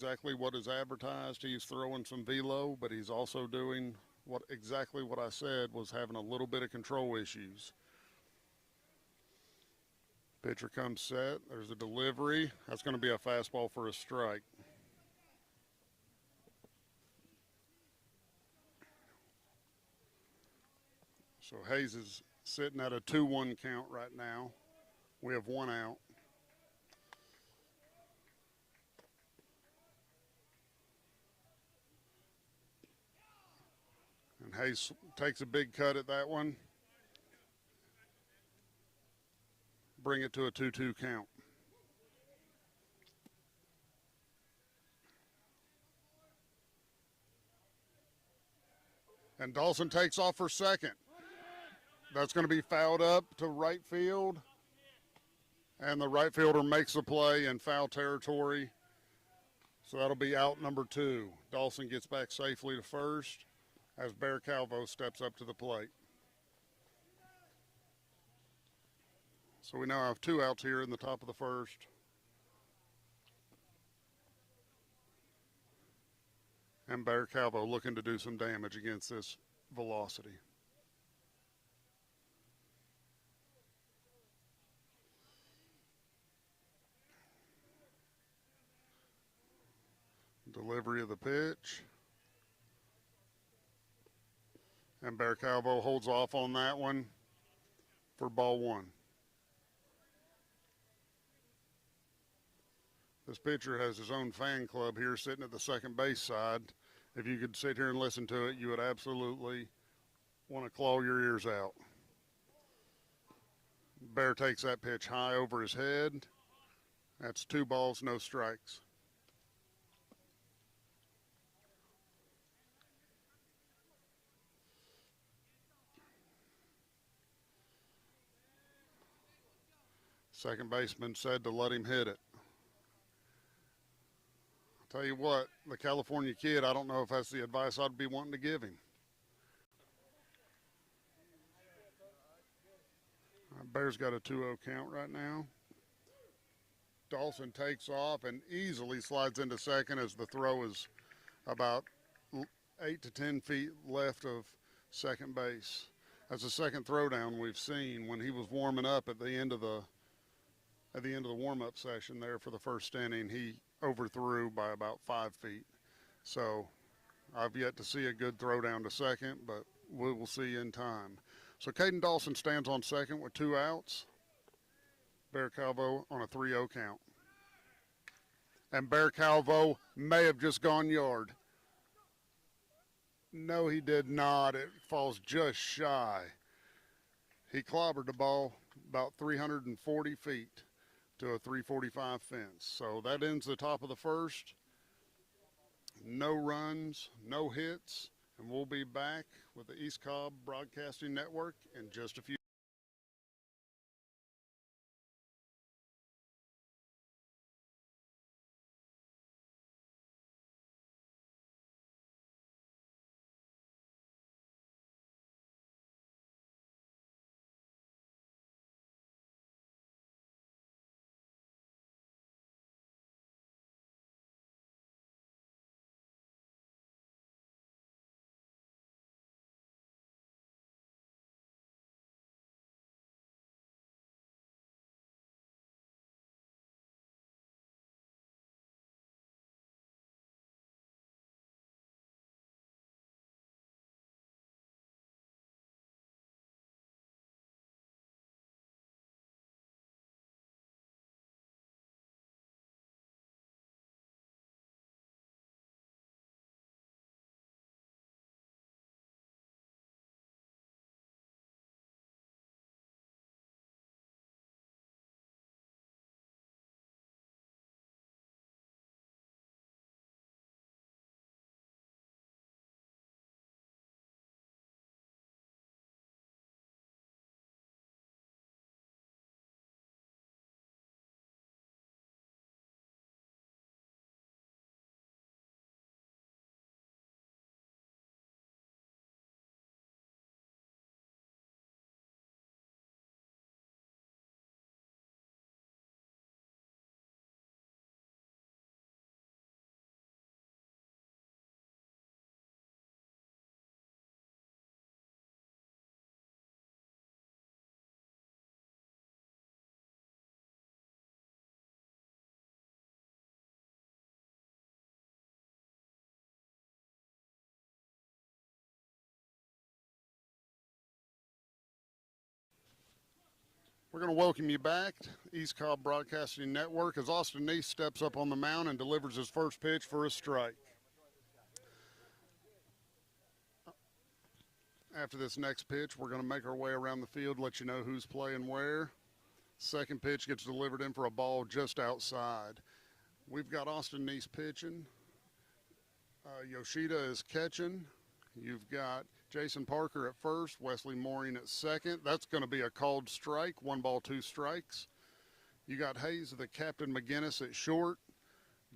exactly what is advertised. He's throwing some velo, but he's also doing exactly what I said, was having a little bit of control issues. Pitcher comes set. There's a delivery. That's going to be a fastball for a strike. So Hayes is sitting at a 2-1 count right now. We have one out. And Hayes takes a big cut at that one. Bring it to a 2-2 count. And Dawson takes off for second. That's going to be fouled up to right field. And the right fielder makes the play in foul territory. So that'll be out number 2. Dawson gets back safely to first as Bear Calvo steps up to the plate. So we now have 2 outs here in the top of the first. And Bear Calvo looking to do some damage against this velocity. Delivery of the pitch. And Bear Calvo holds off on that one for ball 1. This pitcher has his own fan club here sitting at the second base side. If you could sit here and listen to it, you would absolutely want to claw your ears out. Bear takes that pitch high over his head. That's 2 balls, no strikes. Second baseman said to let him hit it. I'll tell you what, the California kid, I don't know if that's the advice I'd be wanting to give him. Bear's got a 2-0 count right now. Dawson takes off and easily slides into second as the throw is about 8 to 10 feet left of second base. That's the second throwdown we've seen. When he was warming up at the end of the warm-up session there for the first inning, he overthrew by about 5 feet. So I've yet to see a good throw down to second, but we will see in time. So Caden Dawson stands on second with 2 outs. Bear Calvo on a 3-0 count. And Bear Calvo may have just gone yard. No, he did not. It falls just shy. He clobbered the ball about 340 feet to a 345 fence. So that ends the top of the first. No runs, no hits, and we'll be back with the East Cobb Broadcasting Network in just a few. We're going to welcome you back to East Cobb Broadcasting Network as Austin Neese steps up on the mound and delivers his first pitch for a strike. After this next pitch, we're going to make our way around the field, let you know who's playing where. Second pitch gets delivered in for a ball just outside. We've got Austin Neese pitching. Yoshida is catching. You've got Jason Parker at first, Wesley Mooring at second. That's going to be a called strike, 1 ball, 2 strikes. You got Hayes, the Captain McGinnis at short,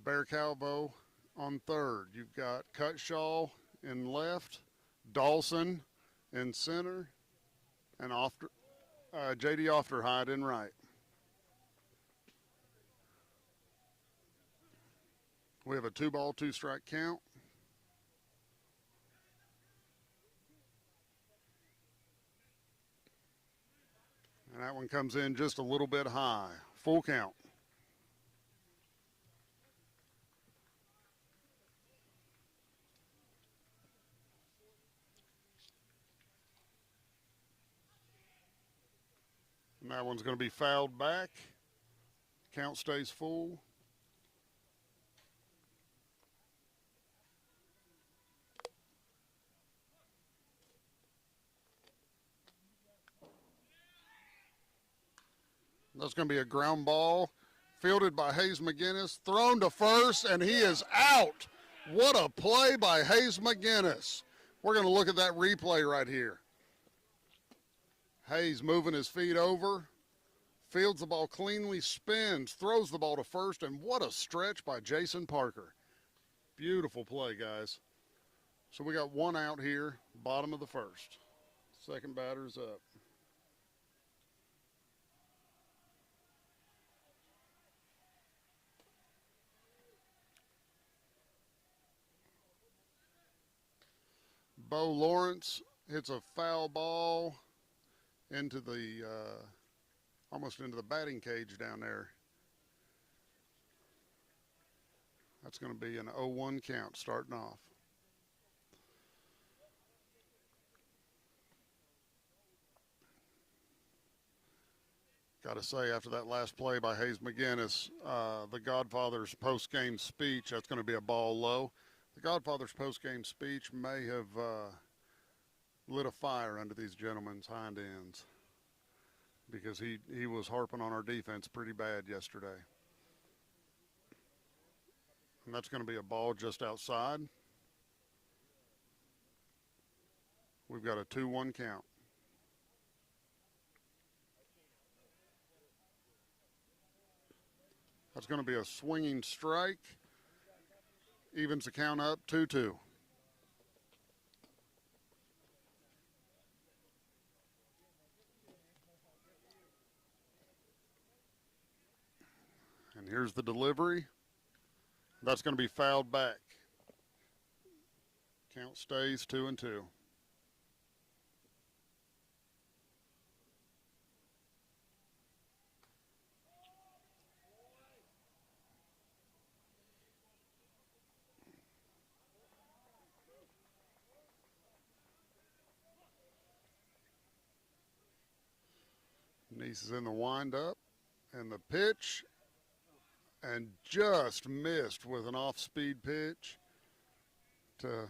Bear Calvo on third. You've got Cutshaw in left, Dawson in center, and J.D. Ofterhide in right. We have a 2 ball, 2 strike count. And that one comes in just a little bit high. Full count. And that one's going to be fouled back. Count stays full. That's going to be a ground ball fielded by Hayes McGinnis, thrown to first, and he is out. What a play by Hayes McGinnis. We're going to look at that replay right here. Hayes moving his feet over, fields the ball cleanly, spins, throws the ball to first, and what a stretch by Jason Parker. Beautiful play, guys. So we got 1 out here, bottom of the first. Second batter's up. Bo Lawrence hits a foul ball into the, almost into the batting cage down there. That's going to be an 0-1 count starting off. Got to say, after that last play by Hayes McGinnis, the Godfather's post-game speech, that's going to be a ball low. The Godfather's post-game speech may have lit a fire under these gentlemen's hind ends because he was harping on our defense pretty bad yesterday. And that's going to be a ball just outside. We've got a 2-1 count. That's going to be a swinging strike. Evens the count up 2-2. And here's the delivery. That's going to be fouled back. Count stays 2-2. Neese is in the windup, and the pitch, and just missed with an off-speed pitch to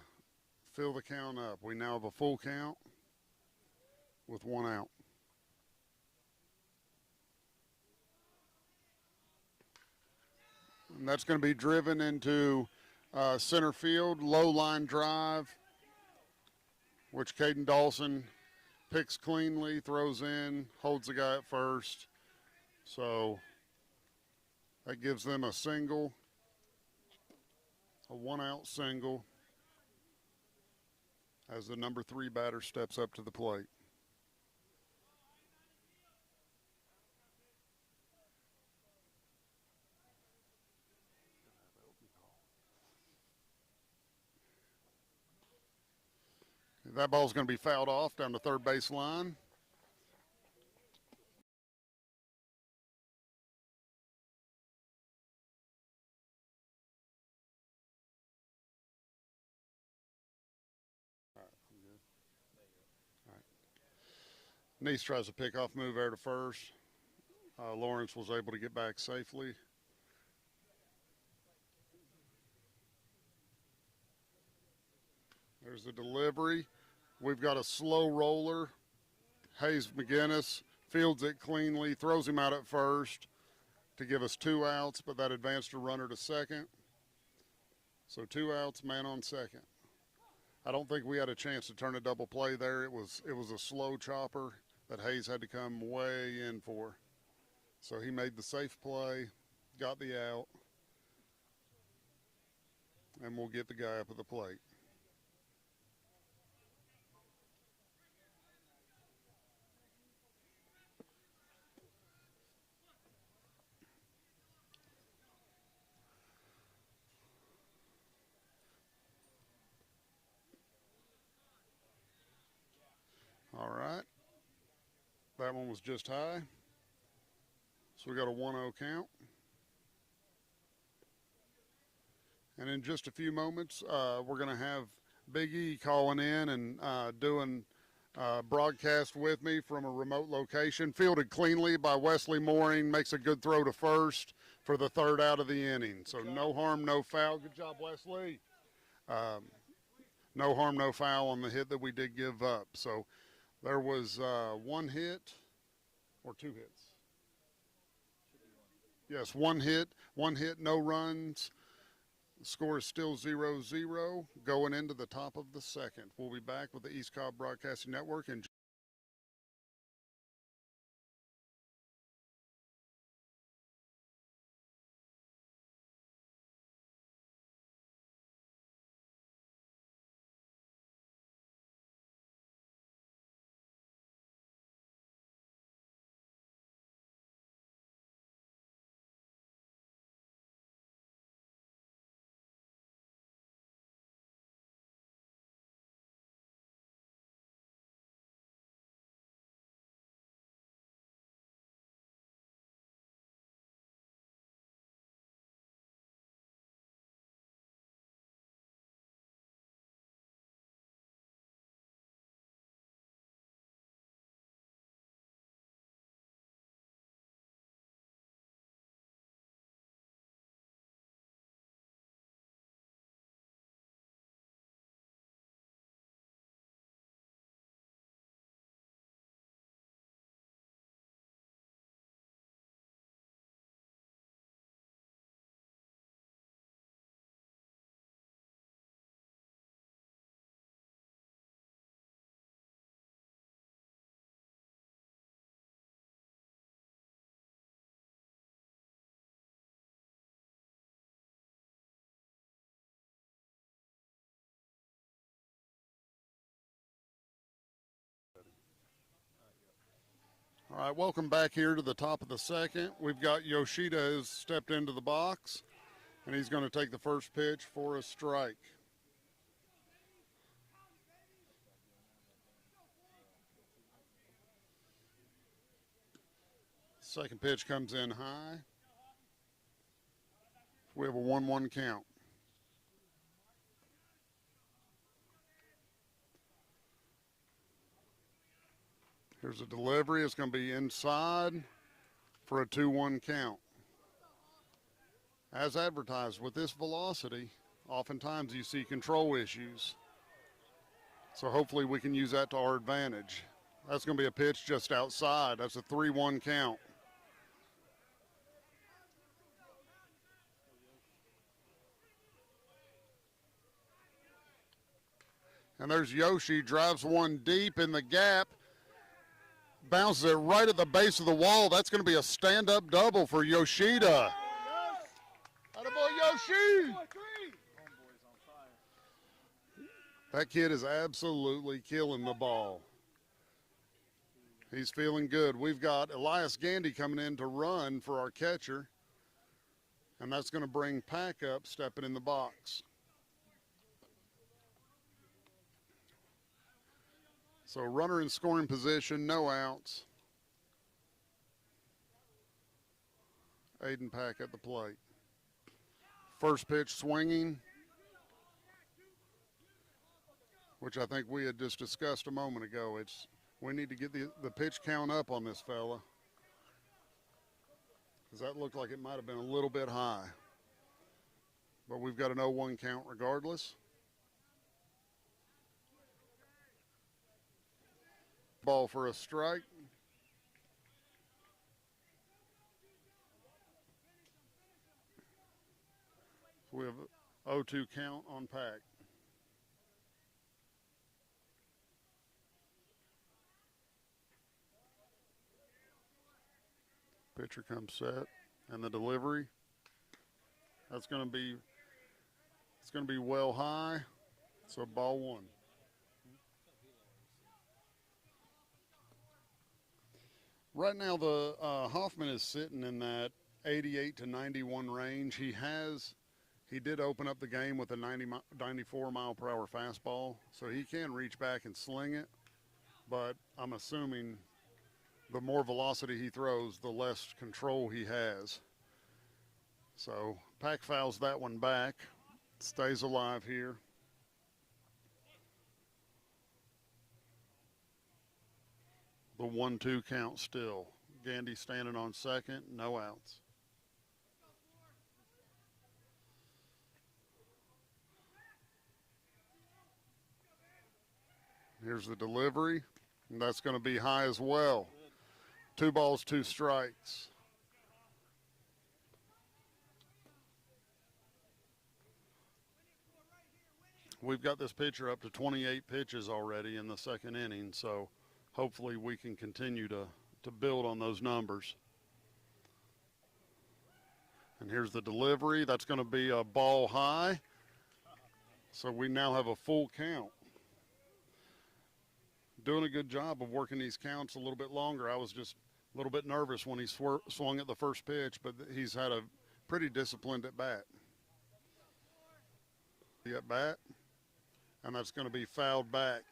fill the count up. We now have a full count with 1 out. And that's going to be driven into center field, low line drive, which Caden Dawson picks cleanly, throws in, holds the guy at first. So that gives them a single, a 1-out single, as the number 3 batter steps up to the plate. That ball's going to be fouled off down the third base line. Neese tries a pickoff move there to first. Lawrence was able to get back safely. There's the delivery. We've got a slow roller. Hayes McGinnis fields it cleanly, throws him out at first to give us 2 outs, but that advanced a runner to second. So 2 outs, man on second. I don't think we had a chance to turn a double play there. It was a slow chopper that Hayes had to come way in for. So he made the safe play, got the out, and we'll get the guy up at the plate. All right. That one was just high. So we got a 1-0 count. And in just a few moments, we're going to have Big E calling in and doing broadcast with me from a remote location. Fielded cleanly by Wesley Mooring, makes a good throw to first for the 3rd out of the inning. So no harm, no foul. Good job, Wesley. No harm, no foul on the hit that we did give up. So there was 1 hit or 2 hits. Yes, 1 hit, no runs. The score is still 0-0 going into the top of the second. We'll be back with the East Cobb Broadcasting Network in All right, welcome back here to the top of the second. We've got Yoshida has stepped into the box, and he's going to take the first pitch for a strike. Second pitch comes in high. We have a 1-1 count. Here's a delivery. It's going to be inside for a 2-1 count. As advertised, with this velocity, oftentimes you see control issues. So hopefully we can use that to our advantage. That's going to be a pitch just outside. That's a 3-1 count. And there's Yoshi, drives one deep in the gap. Bounces it right at the base of the wall. That's going to be a stand-up double for Yoshida. Attaboy, Yoshi! That kid is absolutely killing the ball. He's feeling good. We've got Elias Gandy coming in to run for our catcher, and that's going to bring Pack up, stepping in the box. So runner in scoring position, no outs. Aiden Pack at the plate. First pitch swinging, which I think we had just discussed a moment ago. We need to get the pitch count up on this fella. because that looked like it might have been a little bit high. But we've got an 0-1 count regardless. Ball for a strike. So we have 0-2 count on Pack. Pitcher comes set, and the delivery. That's going to be, it's going to be well high. So ball one. Right now, the Hoffman is sitting in that 88 to 91 range. He did open up the game with a 94 mile per hour fastball, so he can reach back and sling it. But I'm assuming the more velocity he throws, the less control he has. So Pack fouls that one back, stays alive here. The 1-2 count still. Gandy standing on second, no outs. Here's the delivery, and that's going to be high as well. 2 balls, 2 strikes. We've got this pitcher up to 28 pitches already in the second inning, so hopefully we can continue to build on those numbers. And here's the delivery. That's going to be a ball high. So we now have a full count. Doing a good job of working these counts a little bit longer. I was just a little bit nervous when he swung at the first pitch, but he's had a pretty disciplined at bat. The at bat, and that's going to be fouled back.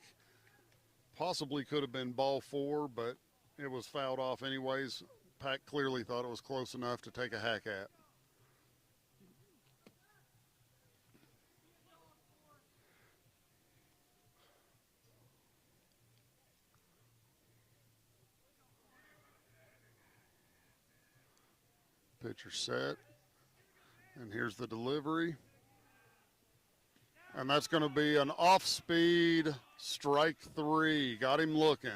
Possibly could have been ball 4, but it was fouled off anyways. Pack clearly thought it was close enough to take a hack at. Pitcher set, and here's the delivery. And that's going to be an off-speed strike 3. Got him looking.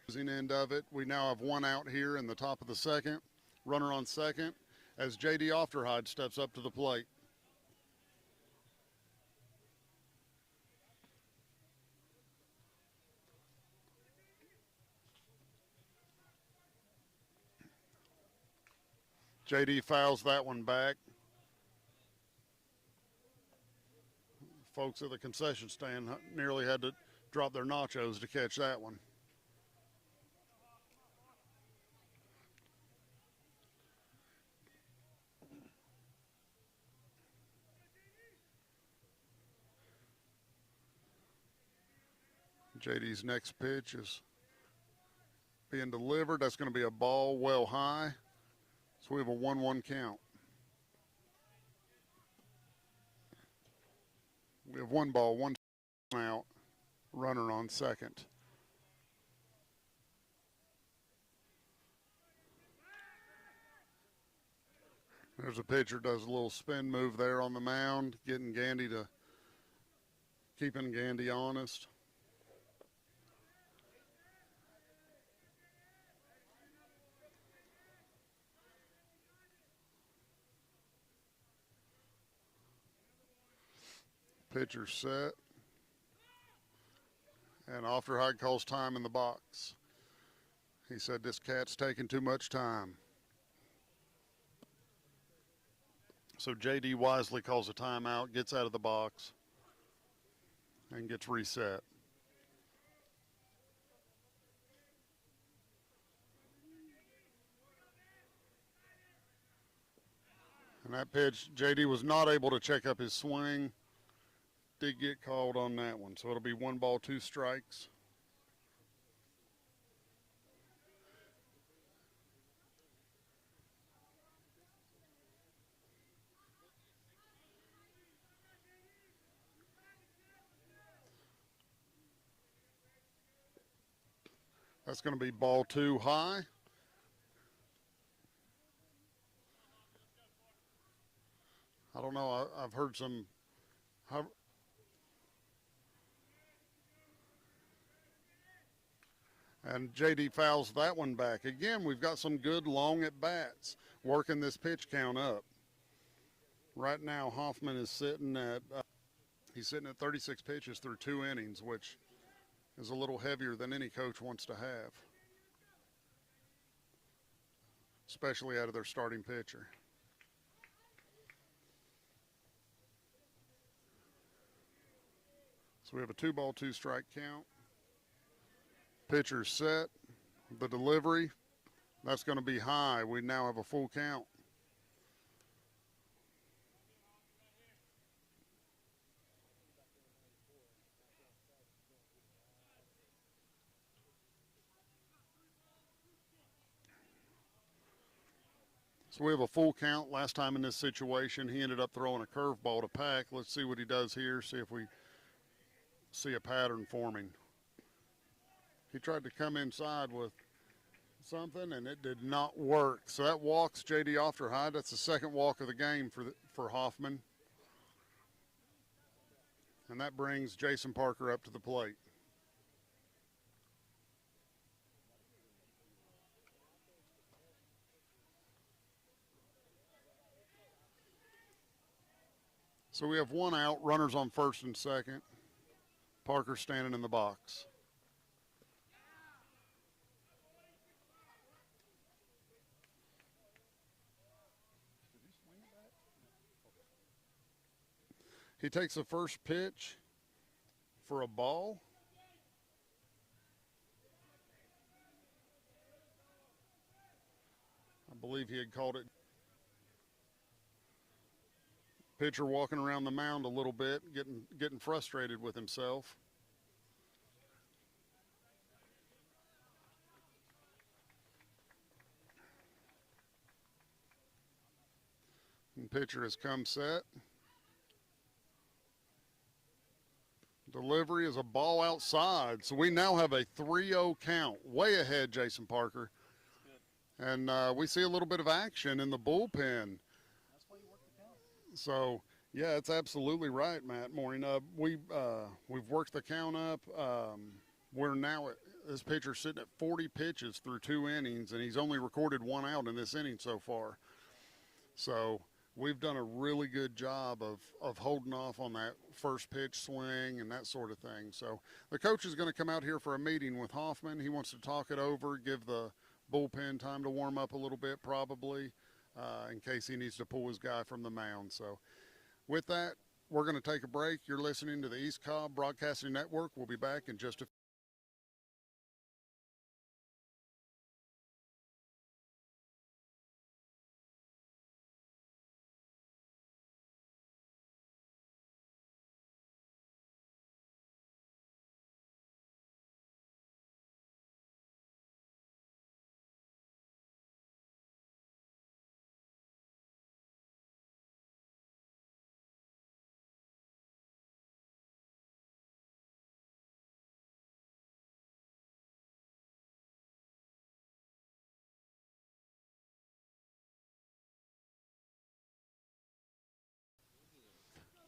Losing end of it. We now have 1 out here in the top of the second. Runner on second as J.D. Ofterhide steps up to the plate. J.D. fouls that one back. Folks at the concession stand nearly had to drop their nachos to catch that one. JD's next pitch is being delivered. That's going to be a ball well high. So we have a 1-1 count. We have 1 ball, 1 out, runner on second. There's a pitcher, does a little spin move there on the mound, keeping Gandy honest. Pitcher set. And Ofterhide calls time in the box. He said this cat's taking too much time. So JD wisely calls a timeout, gets out of the box, and gets reset. And that pitch, JD was not able to check up his swing. Did get called on that one. So it'll be 1 ball, 2 strikes. That's going to be ball 2 high. don't know. I've heard some. And JD fouls that one back. Again, we've got some good long at bats working this pitch count up. Right now, Hoffman is sitting at he's sitting at 36 pitches through 2 innings, which is a little heavier than any coach wants to have, especially out of their starting pitcher. So we have a 2-ball, 2-strike count. Pitcher's set. The delivery, that's going to be high. We now have a full count. So we have a full count. Last time in this situation, he ended up throwing a curveball to Pack. Let's see what he does here, see if we see a pattern forming. He tried to come inside with something, and it did not work. So that walks J.D. Ofterhide. That's the second walk of the game for Hoffman. And that brings Jason Parker up to the plate. So we have 1 out, runners on first and second. Parker standing in the box. He takes the first pitch for a ball. I believe he had called it. Pitcher walking around the mound a little bit, getting frustrated with himself. And pitcher has come set. Delivery is a ball outside. So we now have a 3-0 count, way ahead Jason Parker. And we see a little bit of action in the bullpen. So, yeah, it's absolutely right, Matt Mooring. We've worked the count up. We're now at this pitcher sitting at 40 pitches through 2 innings, and he's only recorded 1 out in this inning so far. So we've done a really good job of holding off on that first pitch swing and that sort of thing. So the coach is going to come out here for a meeting with Hoffman. He wants to talk it over, give the bullpen time to warm up a little bit probably. In case he needs to pull his guy from the mound. So with that, we're going to take a break. You're listening to the East Cobb Broadcasting Network. We'll be back in just a few.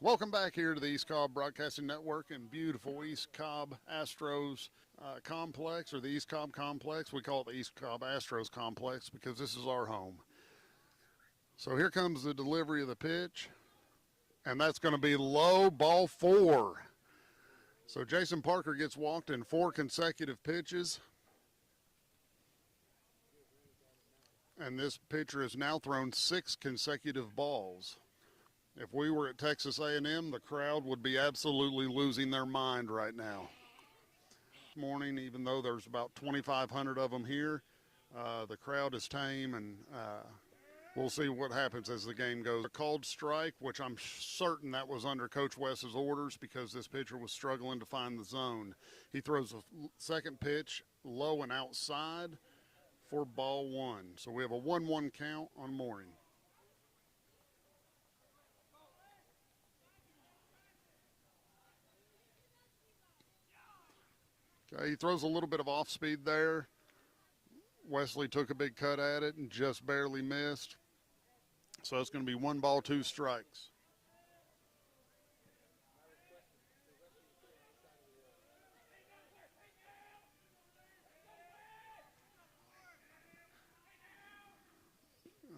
Welcome back here to the East Cobb Broadcasting Network in beautiful East Cobb Astros complex, or the East Cobb complex. We call it the East Cobb Astros complex because this is our home. So here comes the delivery of the pitch, and that's going to be low, ball 4. So Jason Parker gets walked in 4 consecutive pitches. And this pitcher has now thrown 6 consecutive balls. If we were at Texas A&M, the crowd would be absolutely losing their mind right now. This morning, even though there's about 2,500 of them here, the crowd is tame, and we'll see what happens as the game goes. A called strike, which I'm certain that was under Coach West's orders because this pitcher was struggling to find the zone. He throws a second pitch low and outside for ball 1. So we have a 1-1 count on Mooring. Okay, he throws a little bit of off speed there. Wesley took a big cut at it and just barely missed. So it's going to be 1 ball, 2 strikes.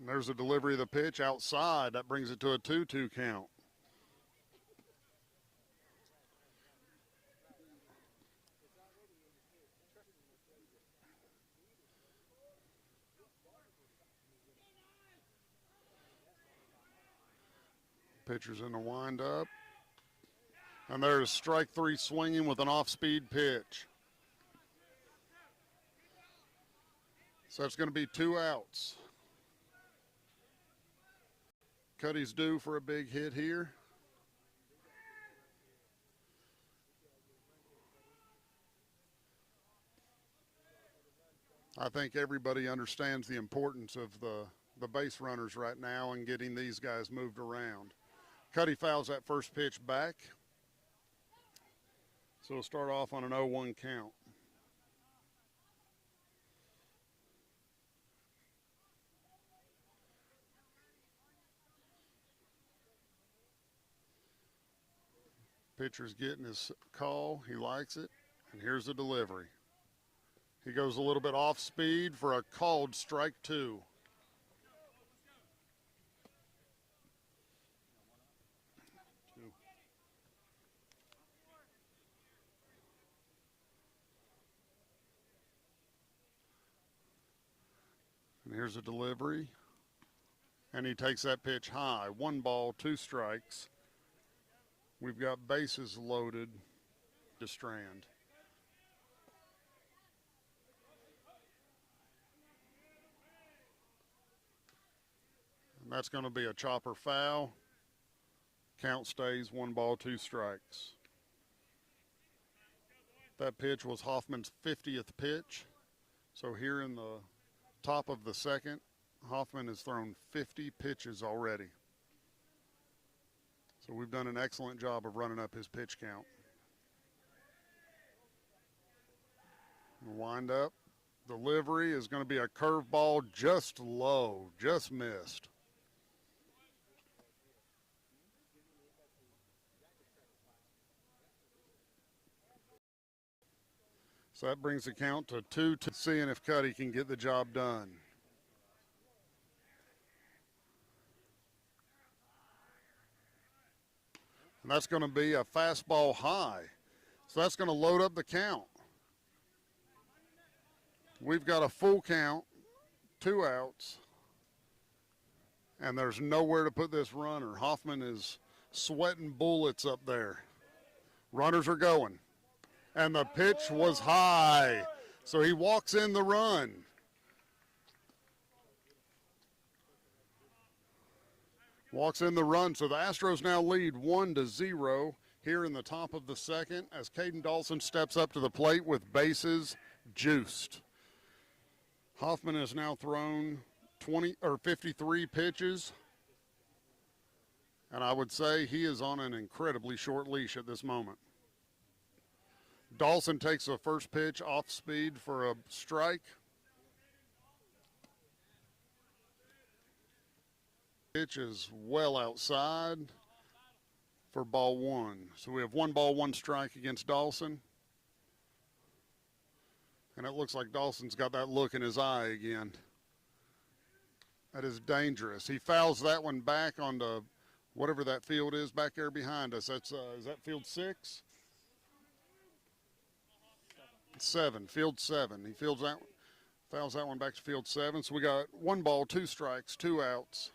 And there's a delivery of the pitch outside. That brings it to a 2-2 count. Pitcher's in the windup. And there's strike three swinging with an off-speed pitch. So that's going to be 2 outs. Cuddy's due for a big hit here. I think everybody understands the importance of the base runners right now and getting these guys moved around. Cuddy fouls that first pitch back. So we'll start off on an 0-1 count. Pitcher's getting his call. He likes it. And here's the delivery. He goes a little bit off speed for a called strike 2. And here's a delivery. And he takes that pitch high. 1 ball, 2 strikes. We've got bases loaded to Strand. And that's going to be a chopper foul. Count stays 1 ball, 2 strikes. That pitch was Hoffman's 50th pitch. So here in the top of the second, Hoffman has thrown 50 pitches already. So we've done an excellent job of running up his pitch count. Wind up. Delivery is going to be a curveball just low, just missed. So that brings the count to 2-2, seeing if Cuddy can get the job done. And that's going to be a fastball high. So that's going to load up the count. We've got a full count, 2 outs, and there's nowhere to put this runner. Hoffman is sweating bullets up there. Runners are going. And the pitch was high. So he walks in the run. Walks in the run. So the Astros now lead 1-0 here in the top of the second as Caden Dawson steps up to the plate with bases juiced. Hoffman has now thrown 53 pitches. And I would say he is on an incredibly short leash at this moment. Dawson takes the first pitch off speed for a strike. Pitch is well outside for ball 1. So we have 1 ball, 1 strike against Dawson. And it looks like Dawson's got that look in his eye again. That is dangerous. He fouls that one back onto whatever that field is back there behind us. That's is that field 6? 7, field 7. He fouls that one back to field 7. So we got 1 ball, 2 strikes, 2 outs.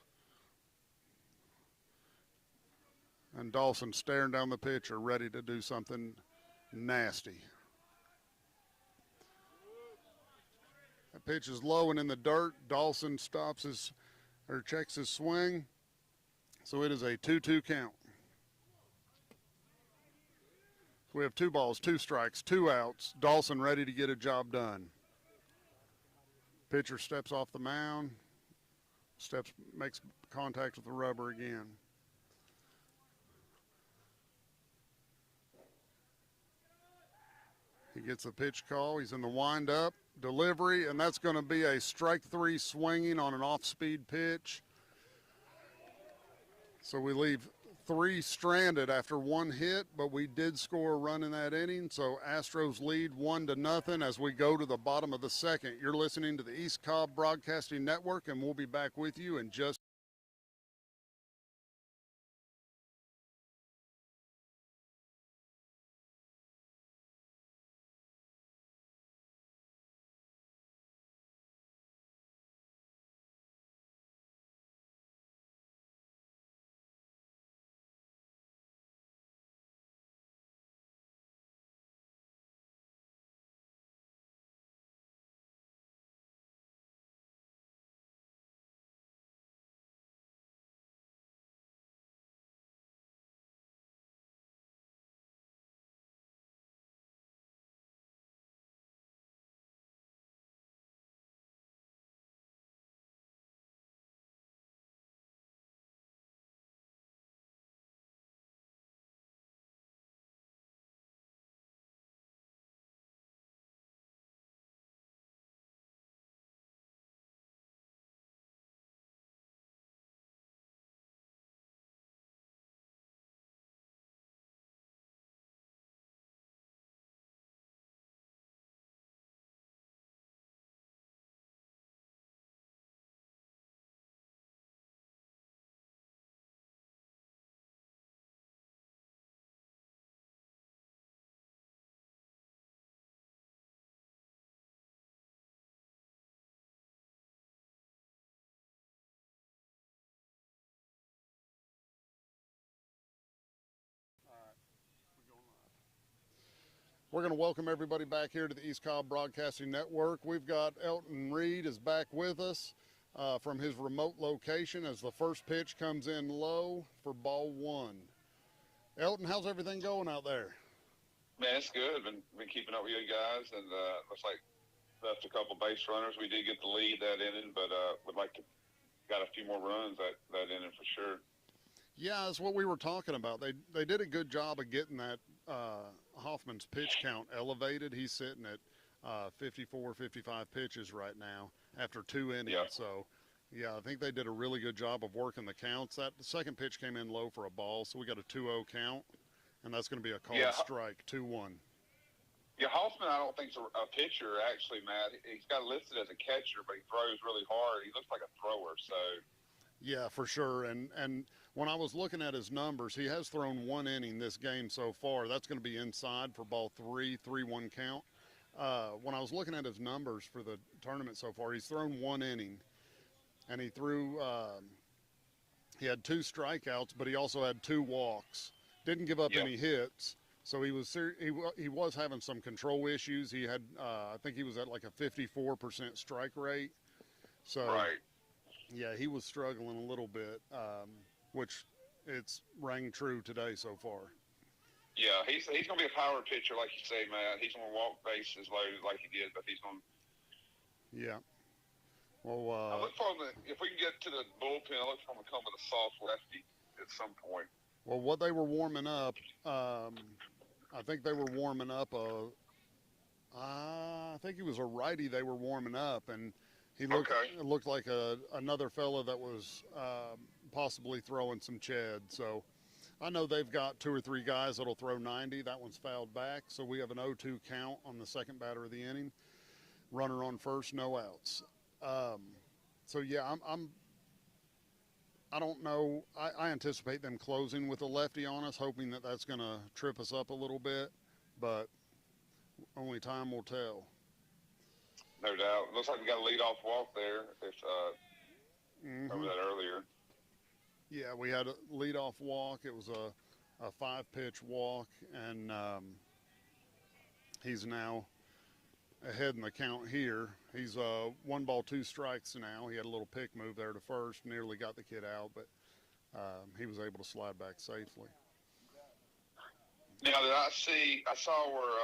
And Dawson staring down the pitcher, ready to do something nasty. That pitch is low and in the dirt. Dawson checks his swing. So it is a 2-2 count. We have 2 balls, 2 strikes, 2 outs. Dawson ready to get a job done. Pitcher steps off the mound, makes contact with the rubber again. He gets a pitch call. He's in the windup, delivery, and that's going to be a strike 3 swinging on an off-speed pitch. So we leave 3 stranded after 1 hit, but we did score a run in that inning. So Astros lead 1-0 as we go to the bottom of the second. You're listening to the East Cobb Broadcasting Network, and we'll be back with you in just. We're going to welcome everybody back here to the East Cobb Broadcasting Network. We've got Elton Reed is back with us from his remote location as the first pitch comes in low for ball 1. Elton, how's everything going out there? Man, it's good. Been keeping up with you guys, and looks like left a couple base runners. We did get the lead that inning, but would like to got a few more runs that inning for sure. Yeah, that's what we were talking about. They did a good job of getting that Hoffman's pitch count elevated. He's sitting at 54, 55 pitches right now after 2 innings. Yeah. So, yeah, I think they did a really good job of working the counts. The second pitch came in low for a ball, so we got a 2-0 count, and that's going to be a called strike, 2-1. Yeah, Hoffman, I don't think is a pitcher, actually, Matt. He's got listed as a catcher, but he throws really hard. He looks like a thrower, so. Yeah, for sure. And when I was looking at his numbers, he has thrown 1 inning this game so far. That's going to be inside for ball 3, 3-1 count. When I was looking at his numbers for the tournament so far, he's thrown 1 inning, and he threw he had 2 strikeouts, but he also had 2 walks. Didn't give up any hits. So he was having some control issues. He had I think he was at like a 54% strike rate. So right. Yeah, he was struggling a little bit, which it's rang true today so far. Yeah, he's going to be a power pitcher, like you say, Matt. He's going to walk bases loaded like he did, but he's going to. Yeah. Well, I look for him if we can get to the bullpen, I look for him to come with a soft lefty at some point. Well, what they were warming up, I think they were warming up I think he was a righty they were warming up, and he looked like another fella that was possibly throwing some Ched. So I know they've got 2 or 3 guys that'll throw 90. That one's fouled back, so we have an 0-2 count on the second batter of the inning. Runner on first, no outs. So yeah, I don't know. I anticipate them closing with a lefty on us, hoping that that's going to trip us up a little bit, but only time will tell. No doubt. Looks like we got a leadoff walk there. Over that earlier. Yeah, we had a leadoff walk. It was a 5-pitch walk, and he's now ahead in the count here. He's 1 ball, 2 strikes now. He had a little pick move there to first, nearly got the kid out, but he was able to slide back safely. Now, I saw where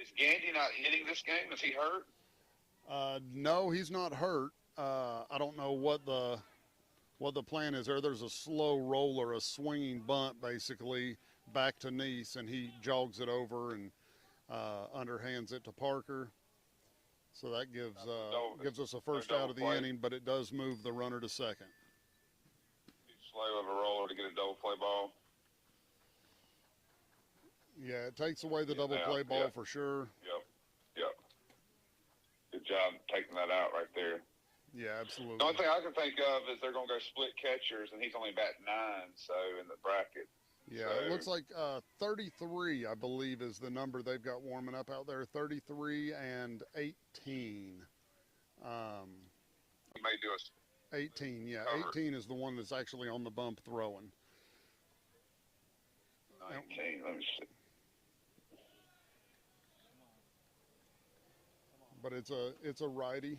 is Gandy not hitting this game? Is he hurt? No, he's not hurt. I don't know what the plan is there. There's a slow roller, a swinging bunt, basically, back to Neese, and he jogs it over and underhands it to Parker. So that gives us a first out of the inning, but it does move the runner to second. slow of a roller to get a double play ball. Yeah, it takes away the double Yeah, play ball yeah. for sure. Yep. Good job taking that out right there. Yeah, The absolutely. only thing I can think of is they're going to go split catchers, and he's only batting 9, so in the bracket. Yeah, So, it looks like 33, I believe, is the number they've got warming up out there. 33 and 18. he may do a 18, yeah. cover. 18 is the one that's actually on the bump throwing. 19. Let me see. But it's a righty.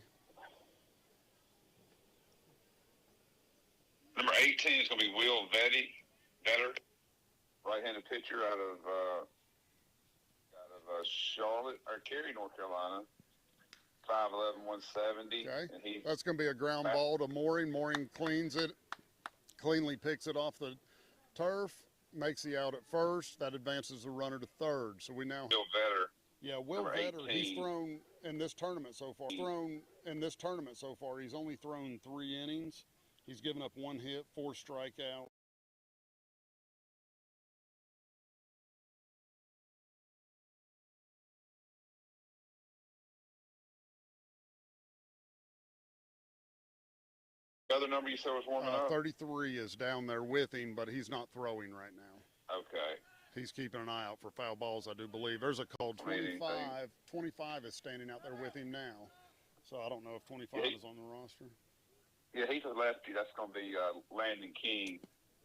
Number 18 is going to be Will Vetter, right-handed pitcher out of Charlotte or Cary, North Carolina. 5'11", 170. Okay. And That's going to be a ground ball to Mooring. Mooring cleans it, cleanly picks it off the turf, makes the out at first. That advances the runner to third. So we now. Will Vetter. Yeah, Will Number Vetter. 18. He's thrown in this tournament so far. He's only thrown 3 innings. He's given up 1 hit, 4 strikeouts. The other number you said was warming up? 33 is down there with him, but he's not throwing right now. Okay. He's keeping an eye out for foul balls, I do believe. There's a called 25. 25 is standing out there with him now. So I don't know if 25 is on the roster. Yeah, he's a lefty. That's going to be Landon King.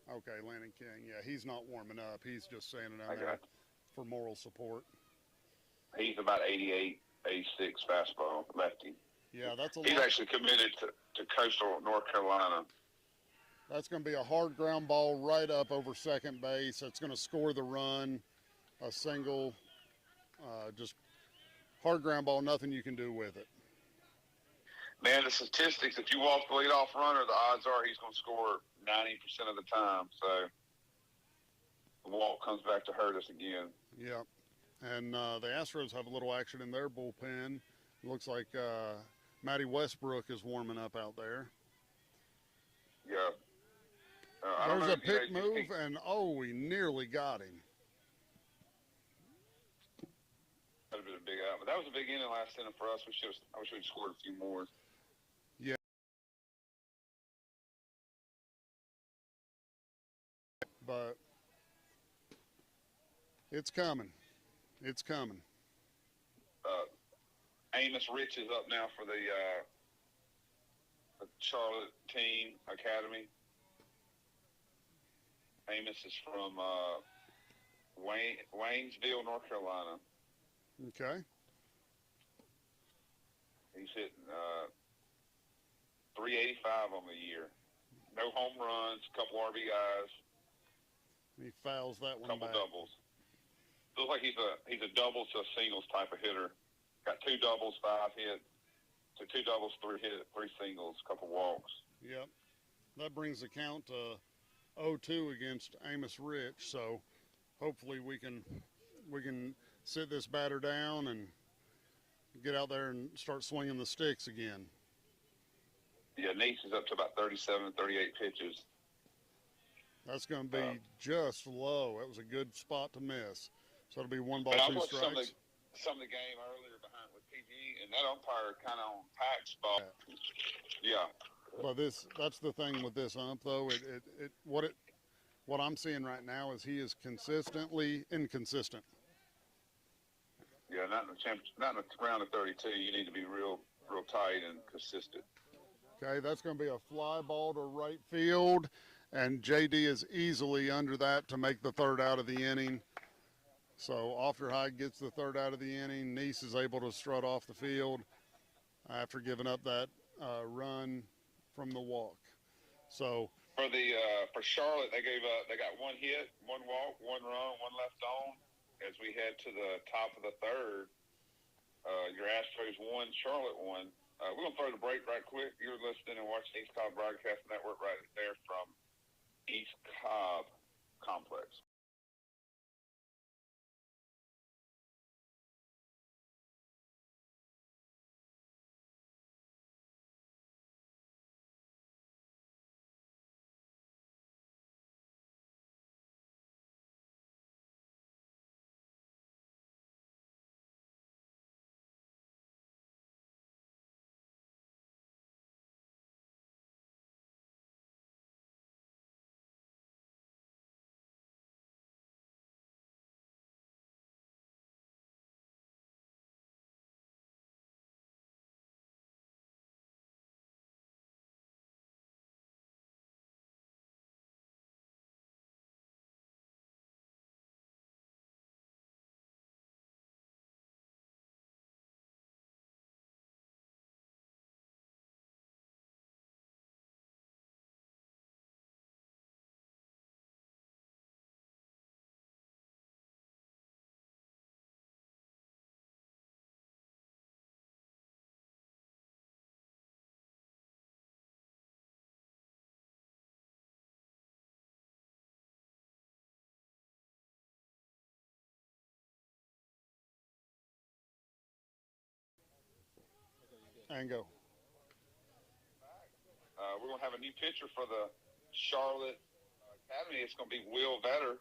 Okay, Landon King. Yeah, he's not warming up. He's just standing down there for moral support. He's about 88, 86 fastball, lefty. Yeah, that's a lot. He's actually committed to Coastal North Carolina. That's going to be a hard ground ball right up over second base. That's going to score the run, a single, just hard ground ball, nothing you can do with it. Man, the statistics, if you walk the leadoff runner, the odds are he's going to score 90% of the time. So the walk comes back to hurt us again. Yeah. And the Astros have a little action in their bullpen. Looks like Matty Westbrook is warming up out there. Yeah. There's a pick move, and we nearly got him. That would have been a big out. But that was a big inning last inning for us. I wish we'd scored a few more. Yeah. But it's coming. It's coming. Amos Rich is up now for the Charlotte team academy. Amos is from Waynesville, North Carolina. Okay. He's hitting 385 on the year. No home runs, a couple RBIs. He fouls that one couple back. Doubles. Looks like he's a doubles to a singles type of hitter. Got 2 doubles, 5 hits. So 2 doubles, 3 hits, 3 singles, couple walks. Yep. That brings the count to 0-2 against Amos Rich. So hopefully we can sit this batter down and get out there and start swinging the sticks again. Yeah, Nice is up to about 37, 38 pitches. That's going to be just low. That was a good spot to miss. So it'll be 1 ball, 2 strikes. Some of the game earlier behind with PG, and that umpire kind of on pack spot. Yeah. But that's the thing with this ump, though. What I'm seeing right now is he is consistently inconsistent. Yeah, not in the round of 32. You need to be real tight and consistent. Okay, that's going to be a fly ball to right field, and JD is easily under that to make the 3rd out of the inning. So Ofterhide gets the 3rd out of the inning. Nice is able to strut off the field after giving up that run from the walk. So for Charlotte, they got 1 hit, 1 walk, 1 run, 1 left on. As we head to the top of the 3rd, your Astros 1, Charlotte 1. We're gonna throw the break right quick. You're listening and watching East Cobb Broadcast Network right there from East Cobb Complex. And go. We're going to have a new pitcher for the Charlotte Academy. It's going to be Will Vetter.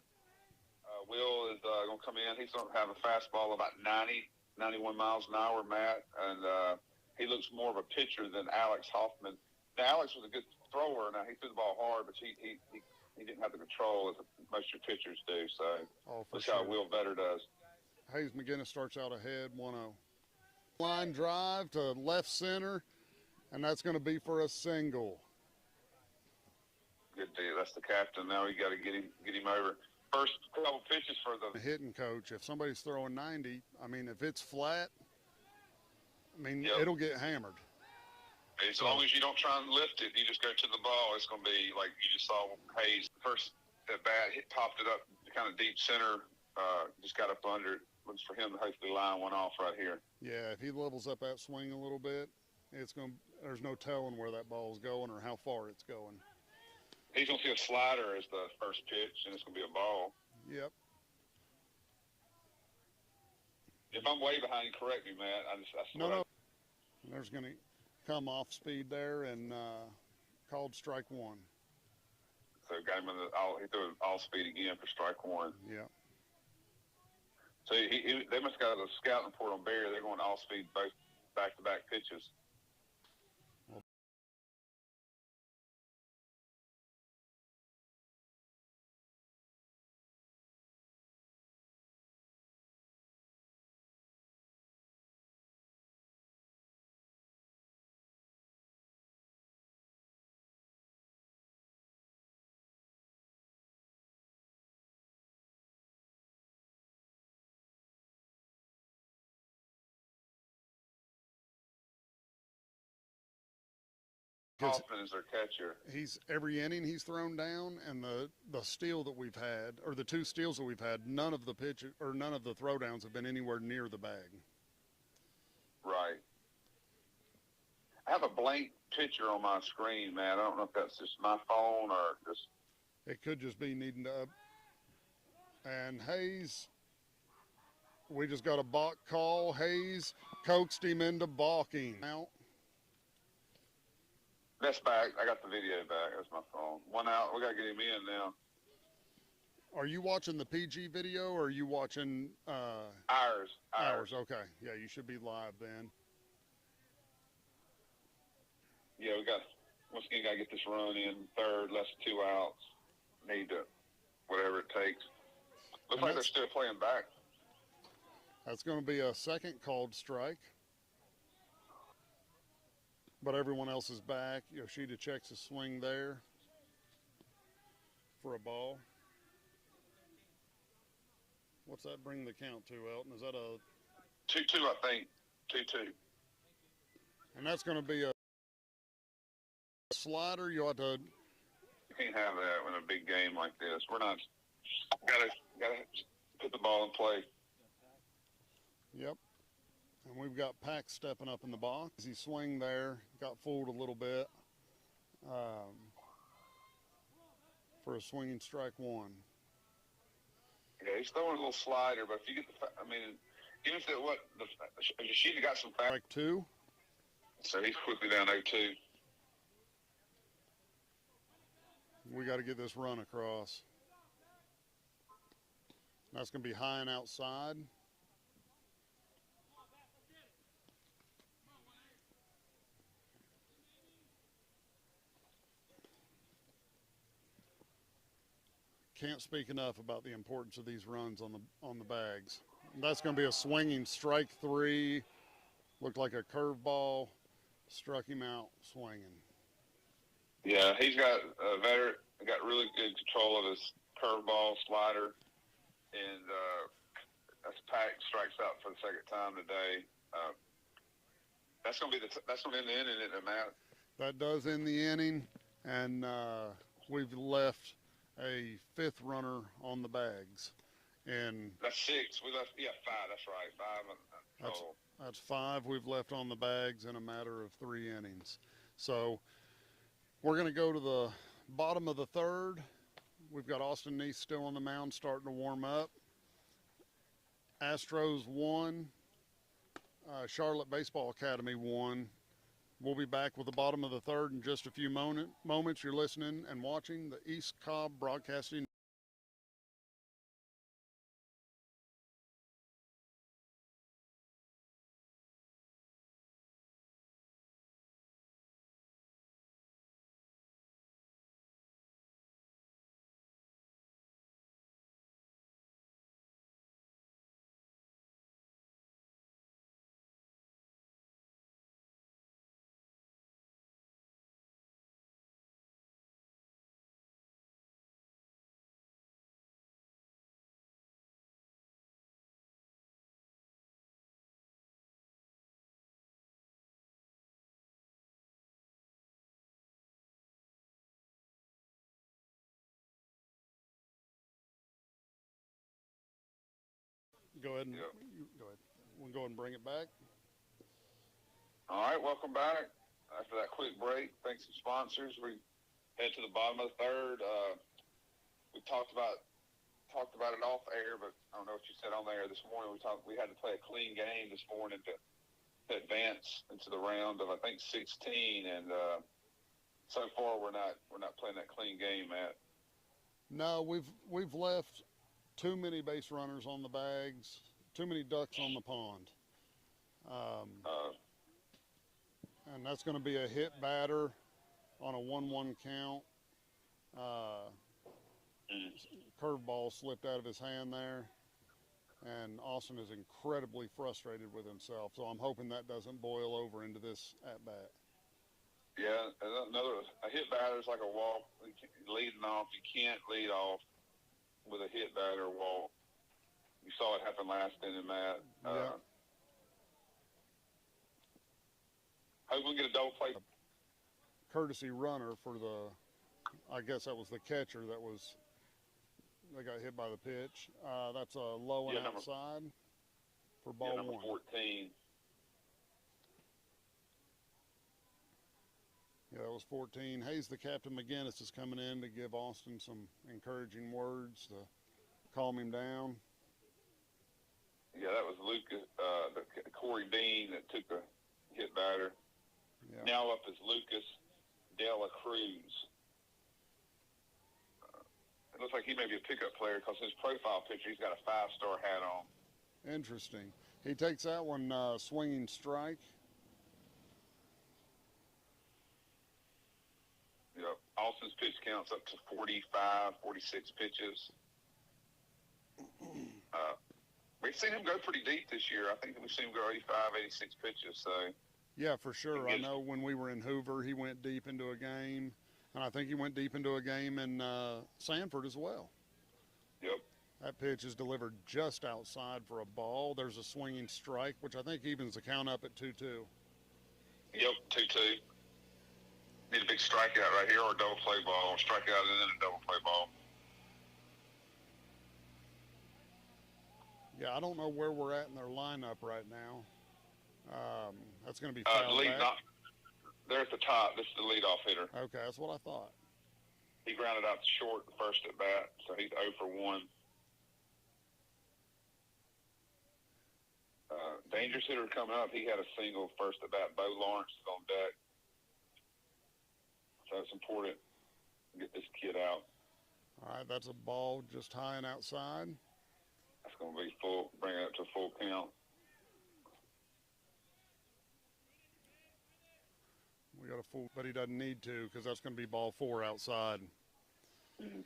Will is going to come in. He's going to have a fastball about 90, 91 miles an hour, Matt. And he looks more of a pitcher than Alex Hoffman. Now, Alex was a good thrower. Now, he threw the ball hard, but he didn't have the control as most of your pitchers do. So let's see how Will Vetter does. Hayes McGinnis starts out ahead, 1-0. Line drive to left center, and that's going to be for a single. Good deal. That's the captain. Now we got to get him over. First couple pitches for the hitting coach. If somebody's throwing 90, I mean, if it's flat, I mean, it'll get hammered. As long as you don't try and lift it, you just go to the ball. It's going to be like you just saw Hayes. First at bat, popped it up kind of deep center, just got up under it. Looks for him to hopefully line one off right here. Yeah, if he levels up that swing a little bit, there's no telling where that ball's going or how far it's going. He's going to see a slider as the first pitch, and it's going to be a ball. Yep. If I'm way behind, correct me, Matt. No. There's going to come off speed there and called strike one. So got him he threw all speed again for strike one. Yeah. So they must have got a scouting report on Barry. They're going all speed both back-to-back pitches. Hoffman is their catcher. He's every inning he's thrown down, and the steal that we've had, or the two steals that we've had, none of the throwdowns have been anywhere near the bag. Right. I have a blank picture on my screen, man. I don't know if that's just my phone or just. It could just be needing to up. And Hayes, we just got a balk call. Hayes coaxed him into balking. Out. That's back. I got the video back. That's my phone. One out. We got to get him in now. Are you watching the PG video or are you watching Ours. Okay. Yeah, you should be live then. Yeah, once again, got to get this run in third, less than 2 outs. Need to, whatever it takes. Looks like they're still playing back. That's going to be a second called strike. But everyone else is back. Yoshida checks his swing there for a ball. What's that bring the count to, Elton? Is that a 2-2, I think. 2-2. And that's going to be a slider. You ought to. You can't have that in a big game like this. We're not. Gotta put the ball in play. Yep. And we've got Pack stepping up in the box. He swung there, got fooled a little bit for a swinging strike one. Yeah, he's throwing a little slider, but if you get even if Yoshida got some strike two. So he's quickly down 0-2. We got to get this run across. That's going to be high and outside. Can't speak enough about the importance of these runs on the bags. That's going to be a swinging strike three. Looked like a curveball. Struck him out swinging. Yeah, he's got got really good control of his curveball, slider, and that's Pack strikes out for the second time today. That's going to be in the inning, isn't it, Matt? That does end the inning, and we've left a fifth runner on the bags. And that's six. We left, 5. That's right, 5. That's 5 we've left on the bags in a matter of 3 innings. So we're going to go to the bottom of the third. We've got Austin Neath still on the mound, starting to warm up. Astros 1, Charlotte Baseball Academy 1. We'll be back with the bottom of the third in just a few moments. You're listening and watching the East Cobb Broadcasting. Go ahead and Yep. go ahead. We'll go ahead and bring it back. All right, welcome back. After that quick break, thanks to sponsors. We head to the bottom of the third. We talked about it off air, but I don't know what you said on there this morning. We had to play a clean game this morning to advance into the round of I think 16, and so far we're not playing that clean game, Matt. No, we've left too many base runners on the bags, too many ducks on the pond. And that's going to be a hit batter on a 1-1 count. Curveball slipped out of his hand there, and Austin is incredibly frustrated with himself. So I'm hoping that doesn't boil over into this at bat. Yeah, a hit batter is like a walk. Leading off, you can't lead off with a hit batter walk. You saw it happen last inning, Matt. Yeah. Hope we get a double play. Courtesy runner for I guess that was the catcher they got hit by the pitch. That's a low and outside for ball number one. 14. Yeah, that was 14. Hayes, the captain, McGinnis is coming in to give Austin some encouraging words to calm him down. Yeah, that was Lucas, Corey Bean that took the hit batter. Yeah. Now up is Lucas Dela Cruz. It looks like he may be a pickup player because his profile picture, he's got a 5-star hat on. Interesting. He takes that one swinging strike. Yep. Austin's pitch count's up to 45, 46 pitches. We've seen him go pretty deep this year. I think we've seen him go 85, 86 pitches. So. Yeah, for sure. I know when we were in Hoover, he went deep into a game, and I think he went deep into a game in Sanford as well. Yep. That pitch is delivered just outside for a ball. There's a swinging strike, which I think evens the count up at 2-2. Yep, 2-2. Need a big strikeout right here or a double play ball. Strikeout and then a double play ball. Yeah, I don't know where we're at in their lineup right now. That's going to be fouled back. They're at the top. This is the leadoff hitter. Okay, that's what I thought. He grounded out short the first at bat, so he's 0 for 1. Dangerous hitter coming up. He had a single first at bat. Bo Lawrence is on deck. So it's important to get this kid out. All right, that's a ball just high and outside. That's going to be full, bring it up to a full count. We got a full, but he doesn't need to because that's going to be ball 4 outside. Mm-hmm.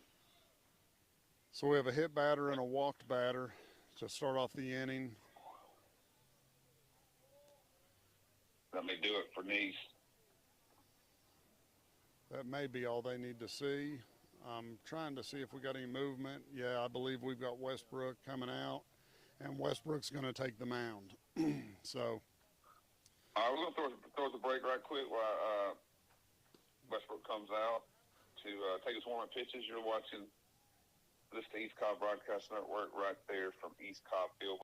So we have a hit batter and a walked batter to start off the inning. That may do it for Nice. That may be all they need to see. I'm trying to see if we got any movement. Yeah, I believe we've got Westbrook coming out, and Westbrook's going to take the mound. So. All right, we're going to throw the break right quick while Westbrook comes out to take his warm-up pitches. You're watching this East Cobb Broadcast Network right there from East Cobb Field.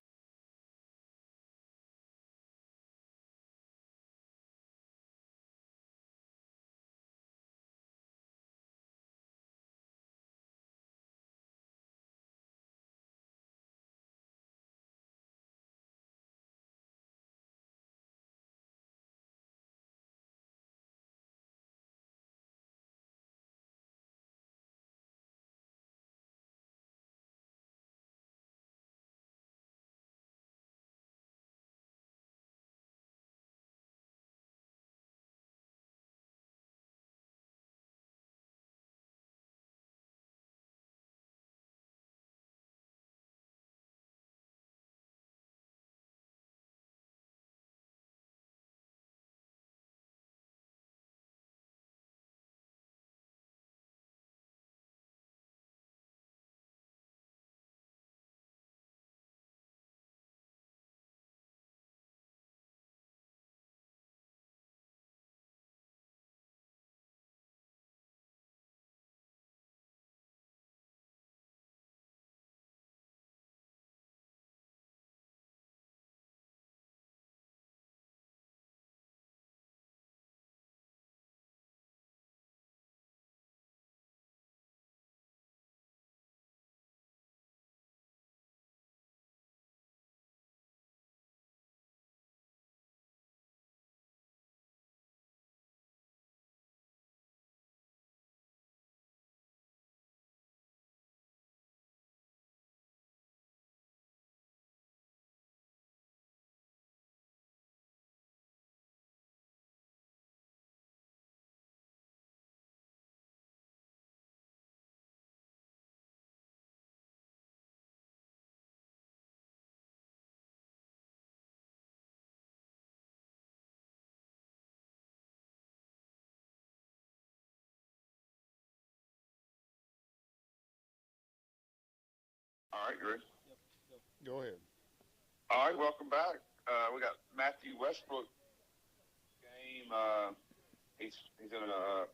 All right, Greg. Go ahead. All right, welcome back. We got Matthew Westbrook game. He's in a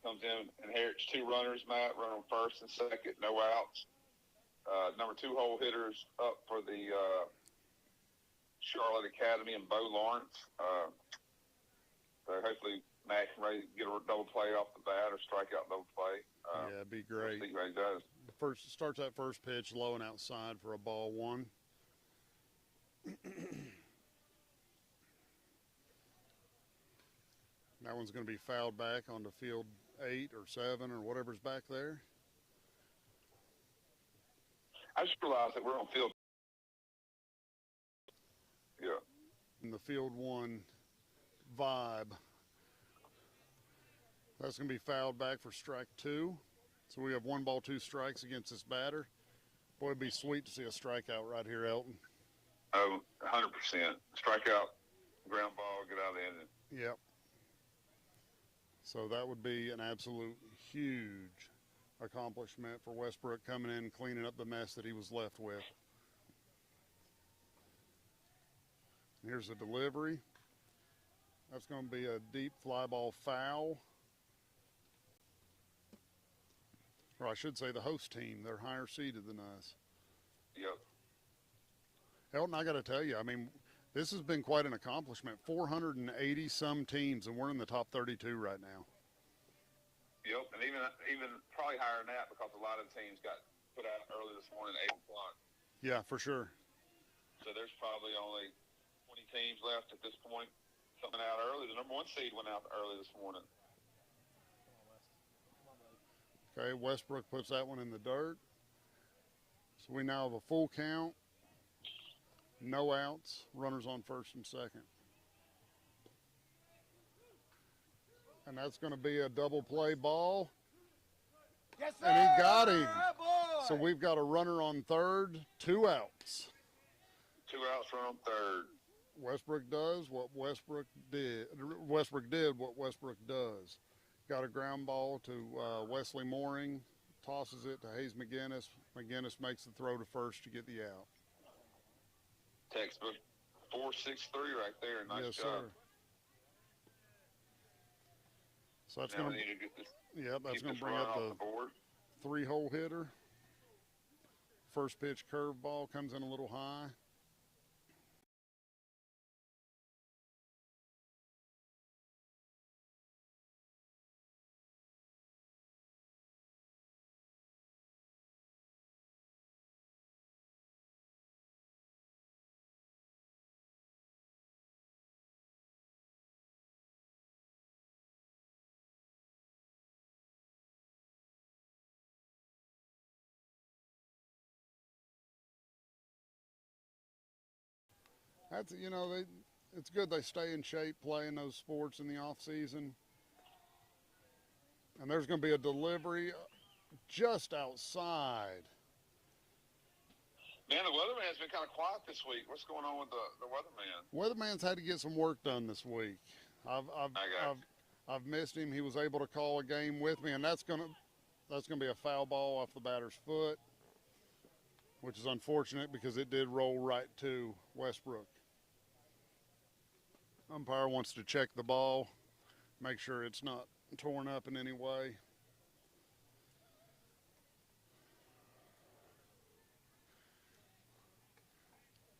comes in, inherits two runners. Matt run on first and second, no outs. Number 2 hole hitters up for the Charlotte Academy and Bo Lawrence. So hopefully Matt can get a double play off the bat or strike out double play. Yeah, it'd be great. See what he does. First starts that first pitch low and outside for a ball 1. That one's going to be fouled back onto field 8 or 7 or whatever's back there. I just realized that we're on field. Yeah. In the field 1 vibe. That's going to be fouled back for strike 2. So we have 1 ball, 2 strikes against this batter. Boy, it'd be sweet to see a strikeout right here, Elton. Oh, 100%. Strikeout, ground ball, get out of the inning. Yep. So that would be an absolute huge accomplishment for Westbrook, coming in and cleaning up the mess that he was left with. Here's the delivery. That's going to be a deep fly ball foul. Or I should say the host team. They're higher seeded than us. Yep. Elton, I got to tell you, I mean, this has been quite an accomplishment. 480 some teams, and we're in the top 32 right now. Yep, and even probably higher than that because a lot of teams got put out early this morning at 8 o'clock. Yeah, for sure. So there's probably only 20 teams left at this point. Something out early. The number 1 seed went out early this morning. Okay, Westbrook puts that one in the dirt. So we now have a full count, no outs, runners on first and second. And that's going to be a double play ball. Yes, sir! And he got him. Boy! So we've got a runner on third, 2 outs. 2 outs, run on third. Westbrook does what Westbrook did. Westbrook did what Westbrook does. Got a ground ball to Wesley Mooring, tosses it to Hayes McGinnis. McGinnis makes the throw to first to get the out. Textbook 4-6-3 right there. Nice Yes, job. sir. So that's Now going we to, need to get this, yeah, that's keep going this to bring run up off the board. 3 hole hitter. First pitch curveball comes in a little high. That's, you know, it's good they stay in shape playing those sports in the off season. And there's going to be a delivery just outside. Man, the weatherman's been kind of quiet this week. What's going on with the weatherman? Weatherman's had to get some work done this week. I've missed him. He was able to call a game with me, and that's gonna be a foul ball off the batter's foot, which is unfortunate because it did roll right to Westbrook. Umpire wants to check the ball, make sure it's not torn up in any way.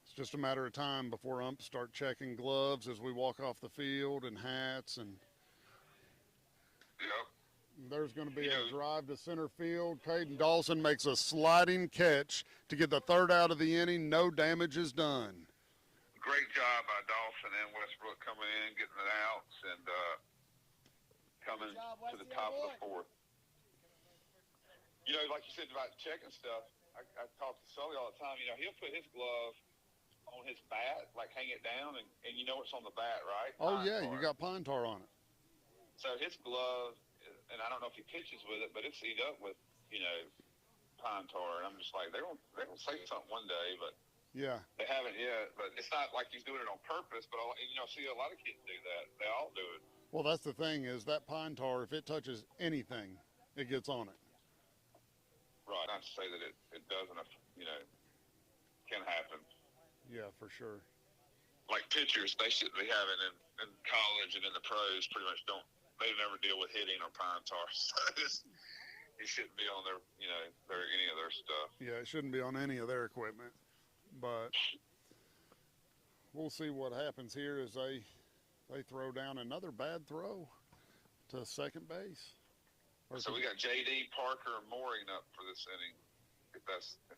It's just a matter of time before umps start checking gloves as we walk off the field, and hats, and Yep. there's going to be a drive to center field. Caden Dawson makes a sliding catch to get the 3rd out of the inning. No damage is done. Great job by Dawson and Westbrook coming in, getting the outs, and coming to the top of the 4th. You know, like you said about checking stuff, I talk to Sully all the time. You know, he'll put his glove on his bat, like hang it down, and you know it's on the bat, right? Oh, Pine yeah, tar. you got pine tar on it. So his glove, and I don't know if he pitches with it, but it's eat up with, you know, pine tar. And I'm just like, they're gonna say something one day, but Yeah, they haven't yet. But it's not like he's doing it on purpose. But you know, see a lot of kids do that. They all do it. well, that's the thing is that pine tar, if it touches anything, it gets on it. Right. Not to say that it doesn't can happen. Yeah, for sure. Like pitchers, they shouldn't be having in college and in the pros. Pretty much they never deal with hitting or pine tar. So it shouldn't be on their any of their stuff. Yeah, it shouldn't be on any of their equipment. But we'll see what happens here as they throw down another bad throw to second base. So we got J.D. Parker and Mooring up for this inning. If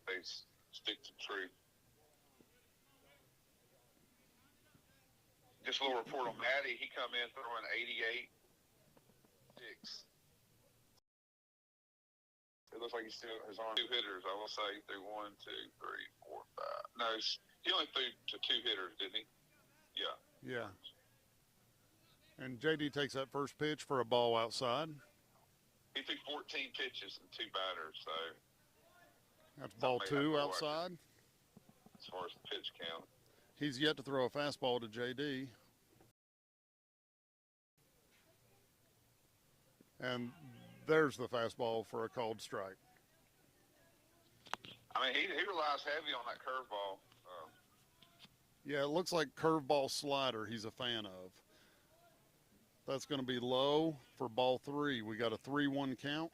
they stick to truth. Just a little report on Maddie. He come in throwing 88 sticks. It looks like he still has on 2 hitters. I will say he threw 1, 2, 3, 4, 5. No, he only threw to 2 hitters, didn't he? Yeah. Yeah. And JD takes that first pitch for a ball outside. He threw 14 pitches and 2 batters, so that's ball 2 outside. As far as the pitch count. He's yet to throw a fastball to JD. And there's the fastball for a called strike. I mean, he relies heavy on that curveball. Yeah, it looks like curveball slider he's a fan of. That's going to be low for ball 3. We got a 3-1 count.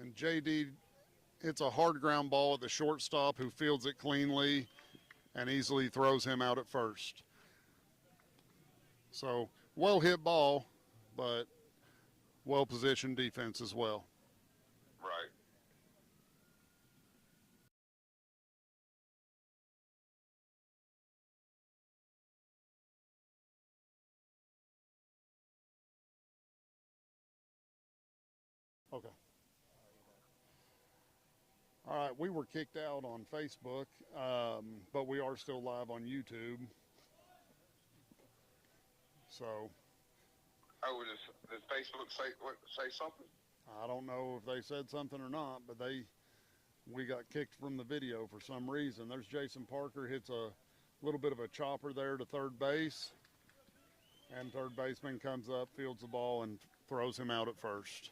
And JD hits a hard ground ball at the shortstop who fields it cleanly and easily throws him out at first. So, well hit ball, but well positioned defense as well. Right. Okay. All right, we were kicked out on Facebook, but we are still live on YouTube. So. Oh, did Facebook say something? I don't know if they said something or not, but we got kicked from the video for some reason. There's Jason Parker, hits a little bit of a chopper there to third base, and third baseman comes up, fields the ball, and throws him out at first.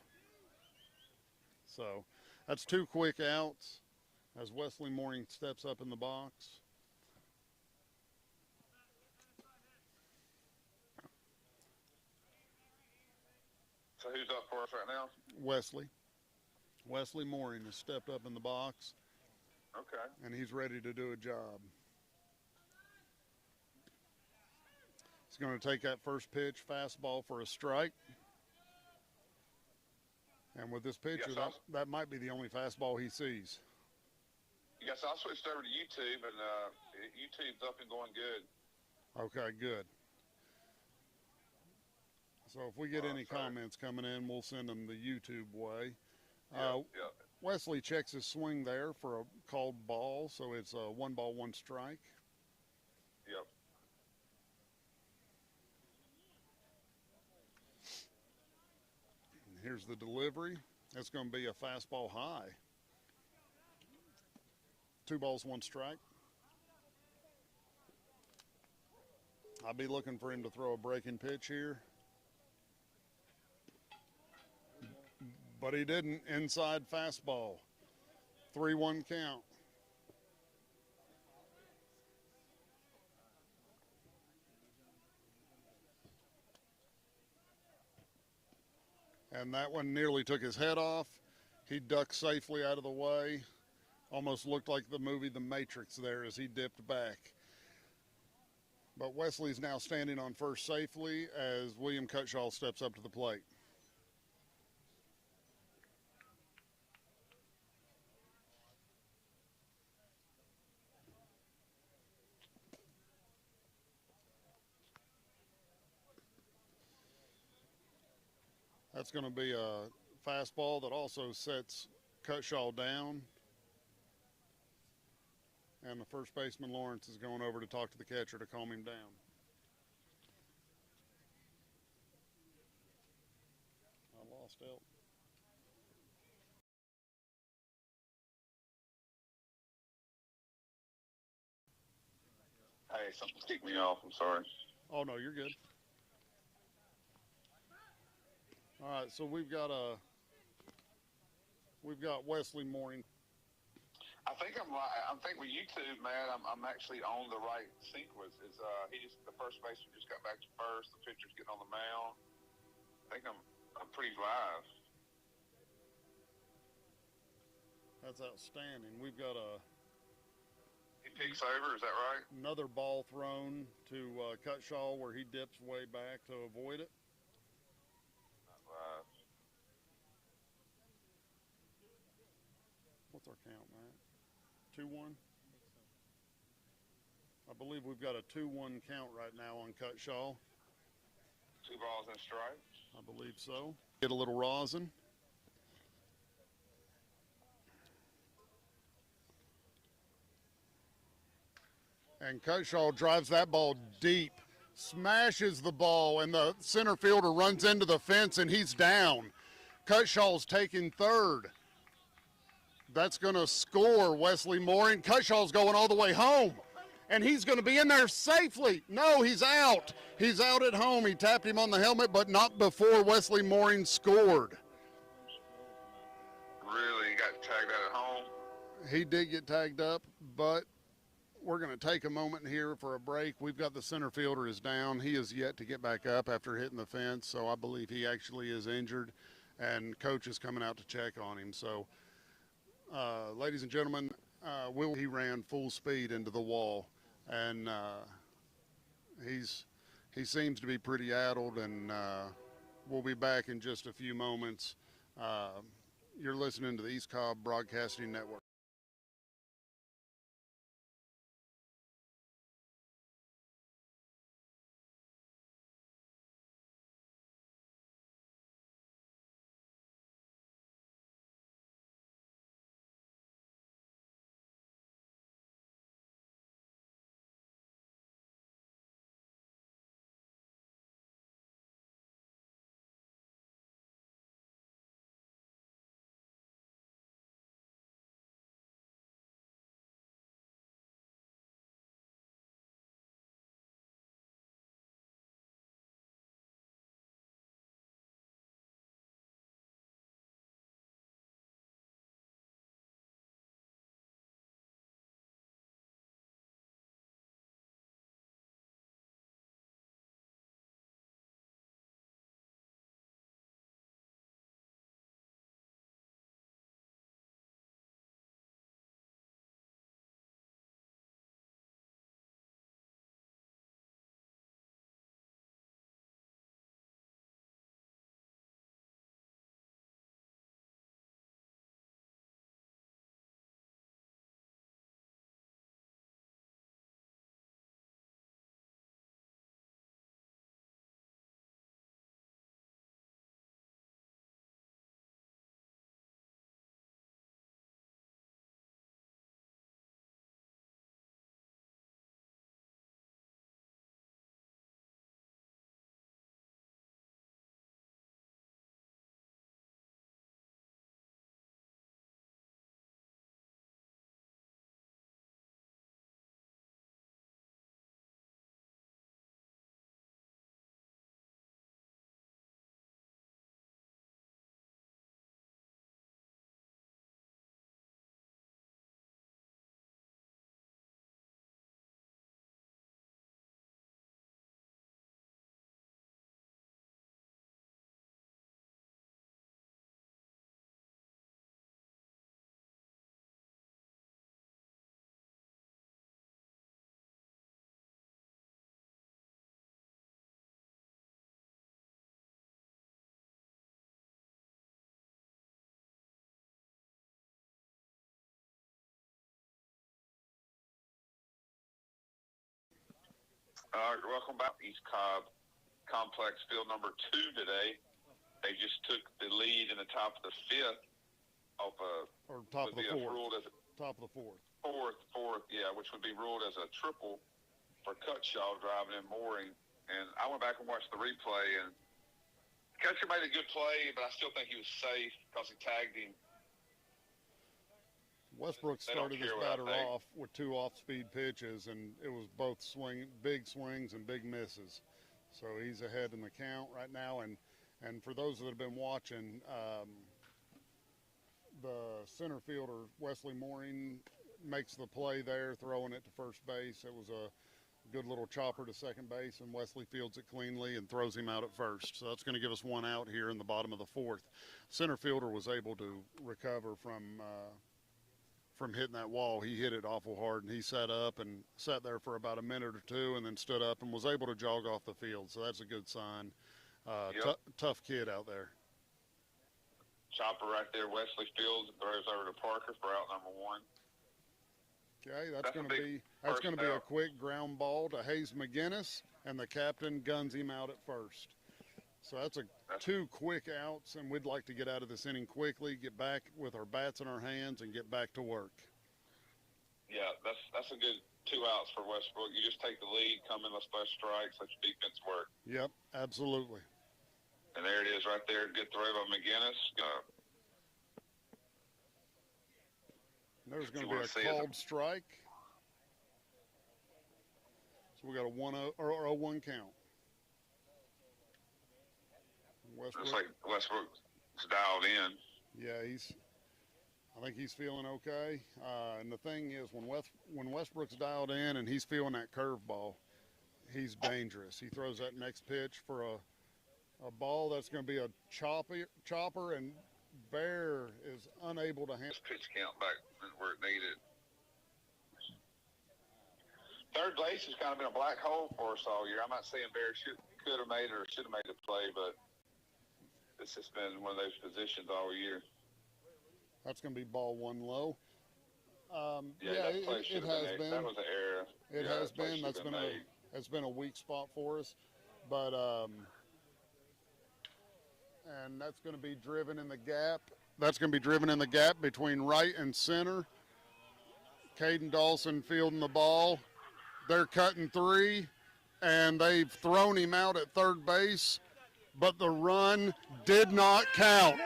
So that's 2 quick outs as Wesley Mooring steps up in the box. So who's up for us right now? Wesley Mooring has stepped up in the box. Okay. And he's ready to do a job. He's going to take that first pitch, fastball for a strike. And with this pitcher, yes, that might be the only fastball he sees. Yes, I switched over to YouTube, and YouTube's up and going good. Okay, good. So if we get any comments coming in, we'll send them the YouTube way. Yep. Wesley checks his swing there for a called ball, so it's a 1 ball, 1 strike. Yep. And here's the delivery. It's going to be a fastball high. 2 balls, 1 strike. I'll be looking for him to throw a breaking pitch here. But he didn't. Inside fastball. 3-1 count. And that one nearly took his head off. He ducked safely out of the way. Almost looked like the movie The Matrix there as he dipped back. But Wesley's now standing on first safely as William Cutshaw steps up to the plate. That's going to be a fastball that also sets Cutshaw down. And the first baseman, Lawrence, is going over to talk to the catcher to calm him down. I lost Elton. Hey, something kicked me off. I'm sorry. Oh, no, you're good. All right, so we've got Wesley Mooring. I think I'm right. I think with YouTube, man, I'm actually on the right sequence. Is he just the first baseman just got back to first? The pitcher's getting on the mound. I think I'm pretty live. That's outstanding. We've got He picks over. Is that right? another ball thrown to Cutshaw where he dips way back to avoid it. Not live. What's our count, Matt? 2-1? I believe we've got a 2-1 count right now on Cutshaw. 2 balls and a strike. I believe so. Get a little rosin. And Cutshaw drives that ball deep, smashes the ball, and the center fielder runs into the fence, and he's down. Cutshaw's taking third. That's going to score Wesley Mooring. Cutshaw's going all the way home, and he's going to be in there safely. No, he's out. He's out at home. He tapped him on the helmet, but not before Wesley Mooring scored. Really, he got tagged out at home. He did get tagged up, but we're going to take a moment here for a break. We've got the center fielder is down. He is yet to get back up after hitting the fence, so I believe he actually is injured, and coach is coming out to check on him. So, ladies and gentlemen, he ran full speed into the wall, and he seems to be pretty addled, and we'll be back in just a few moments. You're listening to the East Cobb Broadcasting Network. Welcome back, East Cobb Complex, field number 2 today. They just took the lead in the top of the 5th. Or top of the fourth. Ruled as Top of the fourth. Fourth, yeah, which would be ruled as a triple for Cutshaw driving in Mooring. And I went back and watched the replay, and catcher made a good play, but I still think he was safe because he tagged him. Westbrook started this batter off with 2 off-speed pitches, and it was both big swings and big misses. So he's ahead in the count right now, and And for those that have been watching, the center fielder, Wesley Mooring, makes the play there, throwing it to first base. It was a good little chopper to second base, and Wesley fields it cleanly and throws him out at first. So that's going to give us one out here in the bottom of the fourth. Center fielder was able to recover from hitting that wall. He hit it awful hard, and he sat up and sat there for about a minute or two and then stood up and was able to jog off the field. So that's a good sign. Yep. Tough kid out there. Chopper right there, Wesley Fields, throws over to Parker for out number one. Okay, that's That's going a to big be that's going to be a out. quick ground ball to Hayes McGinnis, and the captain guns him out at first. So that's two quick outs, and we'd like to get out of this inning quickly, get back with our bats in our hands, and get back to work. Yeah, that's a good 2 outs for Westbrook. You just take the lead, come in, let's throw strikes, let your defense work. Yep, absolutely. And there it is right there. Good throw by McGinnis. There's going You to be wanna a see it? called strike. So we got a 1-0 or a 1 count. Westbrook, Looks like Westbrook's dialed in. yeah, I think he's feeling okay. And the thing is, when Westbrook's dialed in and he's feeling that curveball, he's dangerous. He throws that next pitch for a ball that's going to be a chopper, and Bear is unable to handle. This pitch count back where it needed. Third base has kind of been a black hole for us all year. I'm not saying Bear could have made it or should have made a play, but this has been one of those positions all year. That's going to be ball 1 low. That play should it have has been. been. That was an error. It Yeah, has that play been. should That's have been made. it's been a weak spot for us, but and that's going to be driven in the gap. That's going to be driven in the gap between right and center. Caden Dawson fielding the ball. They're cutting 3, and they've thrown him out at third base, but the run did not count.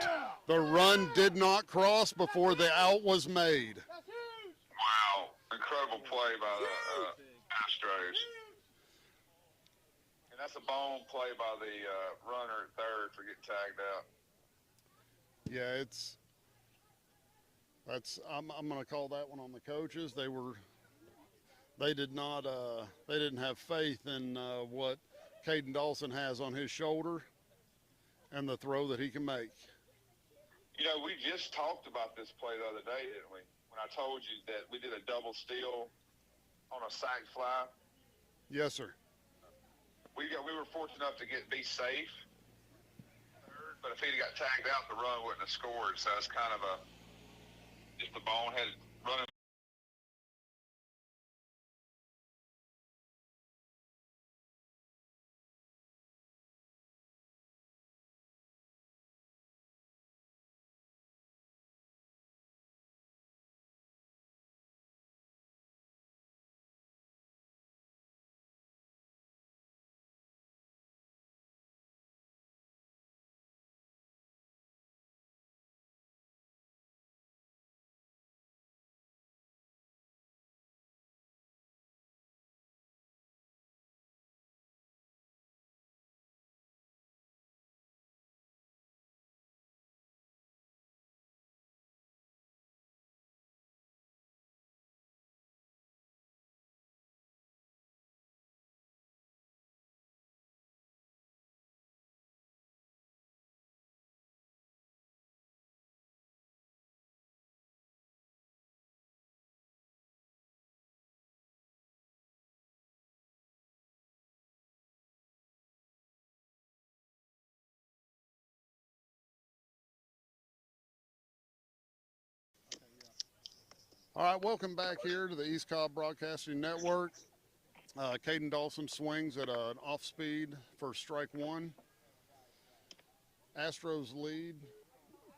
The run did not cross before the out was made. Wow. Incredible play by the Astros. And that's a bone play by the runner at third for getting tagged out. Yeah, I'm going to call that one on the coaches. They didn't have faith in what Caden Dawson has on his shoulder and the throw that he can make. You know, we just talked about this play the other day, didn't we? When I told you that we did a double steal on a sac fly. Yes, sir. We were fortunate enough to be safe. But if he'd got tagged out, the run wouldn't have scored. So it's kind of just a boneheaded running. All right, welcome back here to the East Cobb Broadcasting Network. Caden Dawson swings at an off-speed for strike 1. Astros lead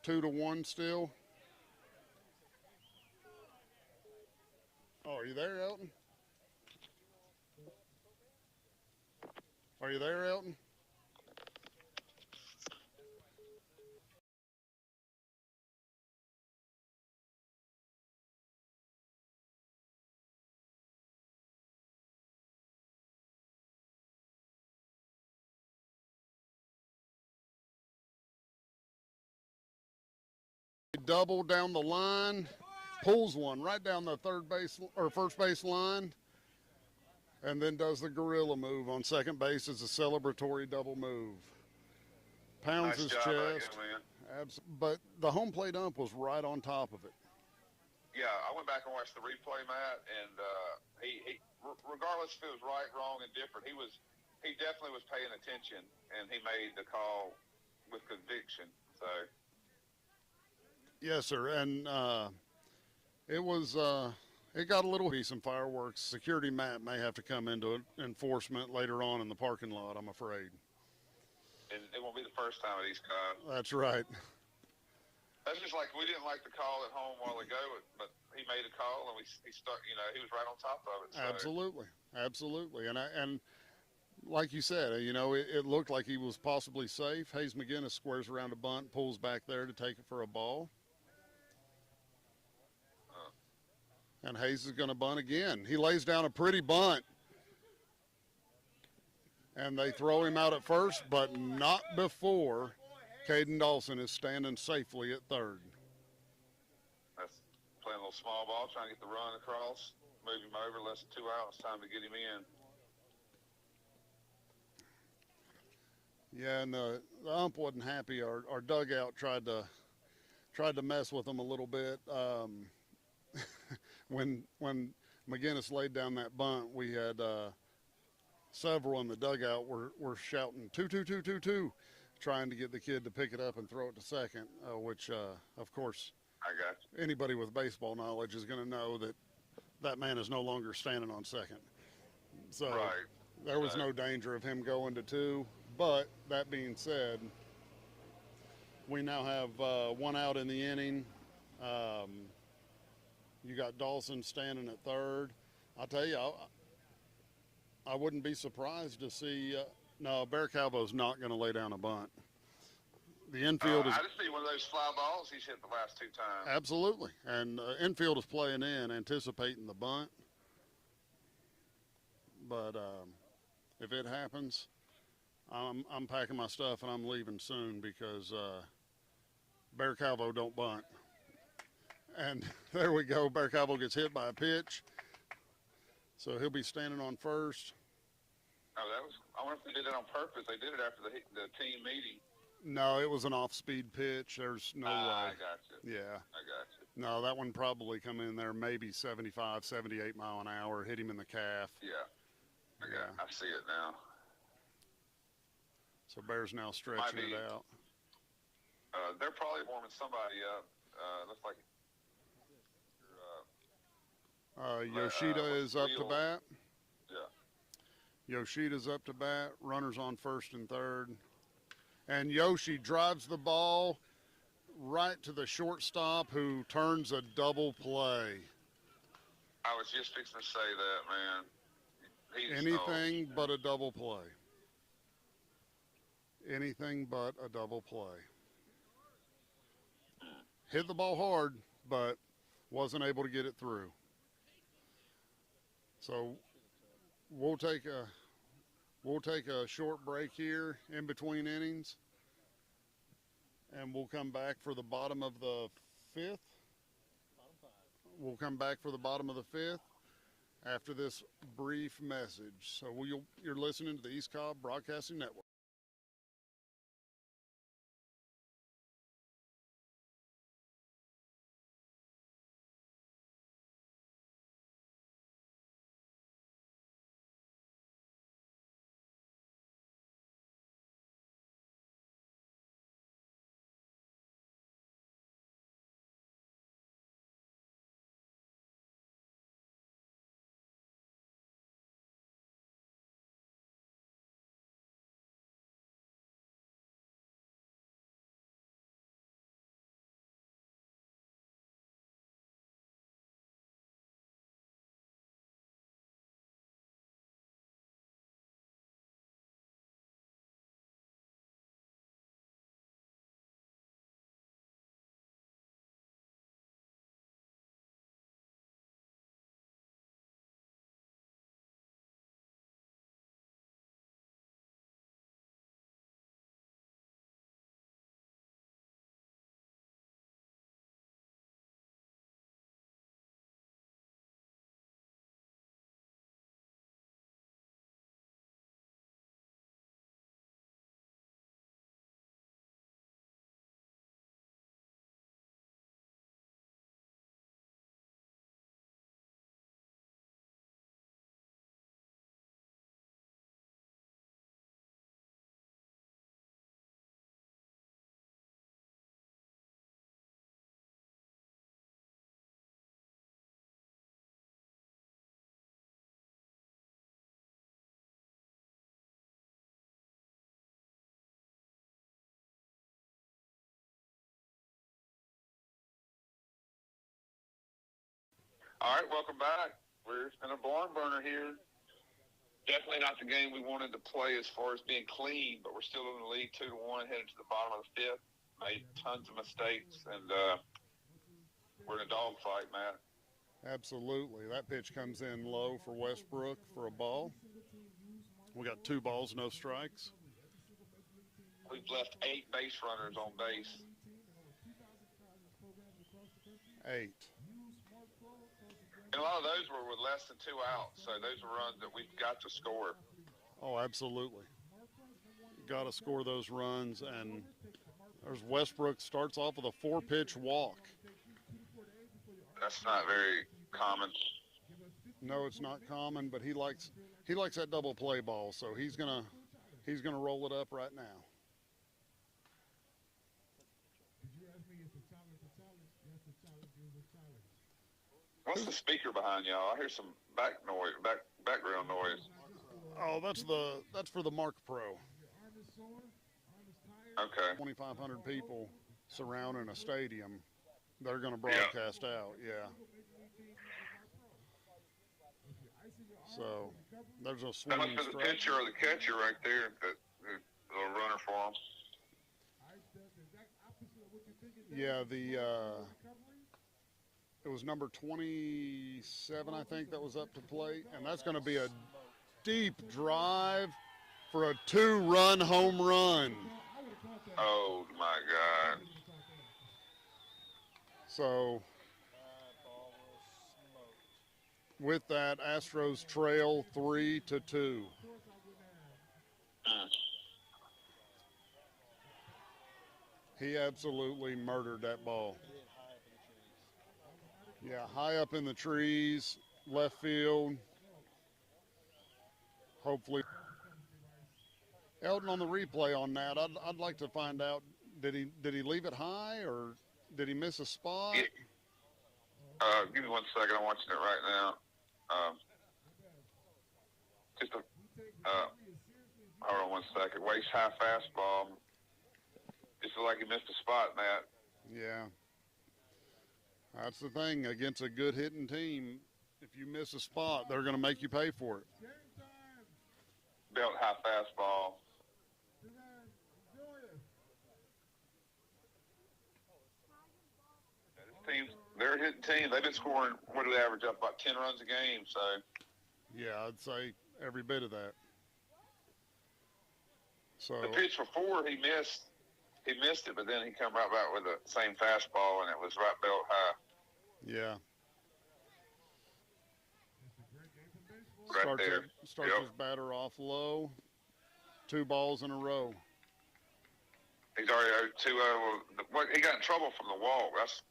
2-1 still. Oh, are you there, Elton? Are you there, Elton? double down the line, pulls one right down the third base or first base line, and then does the gorilla move on second base as a celebratory double move. Pounds Nice his job out of chest. him, man. But the home plate ump was right on top of it. Yeah, I went back and watched the replay, Matt, and he regardless if it was right, wrong, and different, he definitely was paying attention, and he made the call with conviction. So Yes, sir. And it was it got a little some fireworks. Security Matt may have to come into enforcement later on in the parking lot, I'm afraid. and it won't be the first time at East Cobb. That's right. That's just like we didn't like the call at home a while ago, but he made a call, and he stuck. You know, he was right on top of it. So. Absolutely. And like you said, it looked like he was possibly safe. Hayes McGinnis squares around a bunt, pulls back there to take it for a ball. And Hayes is going to bunt again. He lays down a pretty bunt. And they throw him out at first, but not before Caden Dawson is standing safely at third. That's playing a little small ball, trying to get the run across, move him over, less than 2 outs, time to get him in. Yeah, and the ump wasn't happy. Our dugout tried to mess with him a little bit. When McGinnis laid down that bunt, we had several in the dugout were shouting 2-2-2-2-2, trying to get the kid to pick it up and throw it to second, which of course I got you. anybody with baseball knowledge is going to know that man is no longer standing on second. So Right. there was no danger of him going to two. But that being said, we now have 1 out in the inning. You got Dawson standing at third. I'll tell you, I wouldn't be surprised to see. No, Bear Calvo's not going to lay down a bunt. The infield is I just see one of those fly balls he's hit the last 2 times. absolutely, and infield is playing in, anticipating the bunt. But if it happens, I'm packing my stuff and I'm leaving soon because Bear Calvo don't bunt. And there we go. Bear Calvo gets hit by a pitch. So he'll be standing on first. Oh, I wonder if they did it on purpose. They did it after the team meeting. No, it was an off-speed pitch. There's no way. I got you. Yeah. I got you. No, that one probably come in there maybe 75, 78 mile an hour, hit him in the calf. Yeah. I see it now. So Bear's now stretching it out. They're probably warming somebody up. Looks like Yoshida is up to Wheel. bat. Yeah. Yoshida's up to bat. Runners on first and third. And Yoshi drives the ball right to the shortstop, who turns a double play. I was just fixing to say that, man. Anything but a double play. Anything but a double play. Hit the ball hard, but wasn't able to get it through. So we'll take a short break here in between innings, and we'll come back for the bottom of the fifth. We'll come back for the bottom of the fifth after this brief message. So you're listening to the East Cobb Broadcasting Network. All right, welcome back. We're in a barn burner here. Definitely not the game we wanted to play as far as being clean, but we're still in the lead 2-1, headed to the bottom of the fifth. Made tons of mistakes, and we're in a dogfight, Matt. Absolutely. That pitch comes in low for Westbrook for a ball. We got 2 balls, no strikes. We've left 8 base runners on base. 8. And a lot of those were with less than 2 outs, so those are runs that we've got to score. Oh, absolutely. Got to score those runs. And there's Westbrook, starts off with a 4-pitch walk. That's not very common. No, it's not common, but he likes that double play ball, so he's gonna roll it up right now. What's the speaker behind y'all? I hear some background noise. Oh, that's for the Mark Pro. Okay. 2,500 people surrounding a stadium. They're going to broadcast out, yeah. So there's a That swinging must be the strike. pitcher or the catcher right there, that little runner for him. Yeah, it was number 27, I think, that was up to plate, and that's going to be a deep drive for a 2-run home run. Oh my God. So with that, Astros trail 3-2. He absolutely murdered that ball. Yeah, high up in the trees, left field. Hopefully. Elton, on the replay on that, I'd like to find out, did he leave it high or did he miss a spot? Give me 1 second. I'm watching it right now. Hold on 1 second. Waist high fastball. Just looked like he missed a spot, Matt. Yeah. That's the thing. Against a good hitting team, if you miss a spot, they're going to make you pay for it. Belt high fastball. They're a hitting team. They've been scoring, what do they average up, about 10 runs a game, so. Yeah, I'd say every bit of that. So The pitch before he missed it, but then he come right back with the same fastball, and it was right belt high. yeah. Right there. Starts his batter off low. 2 balls in a row. He's already 2-0. He got in trouble from the walk. That's,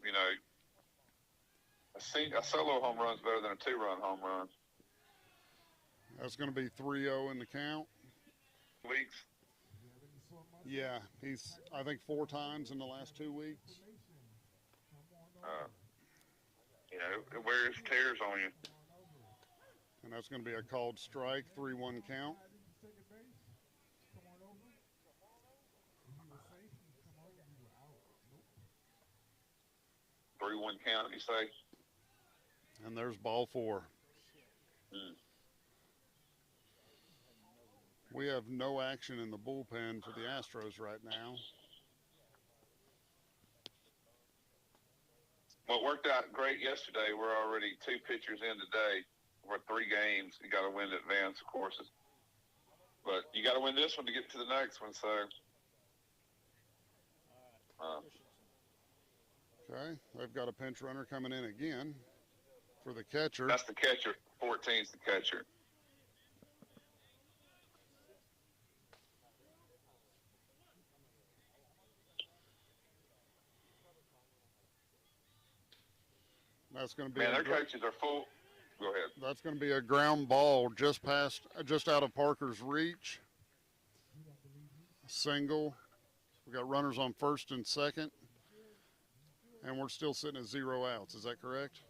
a solo home run's better than a 2-run home run. That's going to be 3-0 in the count. Weeks. Yeah, he's, I think, 4 times in the last 2 weeks. It wears tears on you. And that's going to be a called strike, 3-1 count. Three-one count, you say? And there's ball 4. We have no action in the bullpen for the Astros right now. Well, it worked out great yesterday. We're already 2 pitchers in today. We're 3 games. You got to win to advance, of course. But you got to win this one to get to the next one, so. Okay, they've got a pinch runner coming in again for the catcher. That's the catcher. 14's the catcher. That's going to be Man, their coaches are full. Go ahead. That's going to be a ground ball just out of Parker's reach. Single. We got runners on first and second, and we're still sitting at 0 outs. Is that correct?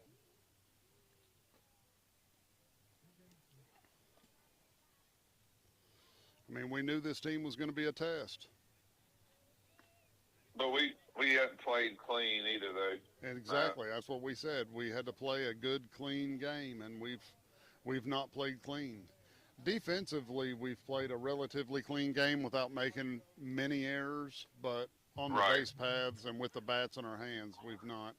I mean, we knew this team was going to be a test. But we haven't played clean either, though. And exactly, that's what we said. We had to play a good, clean game, and we've not played clean. Defensively, we've played a relatively clean game without making many errors, but on the Right. base paths and with the bats in our hands, we've not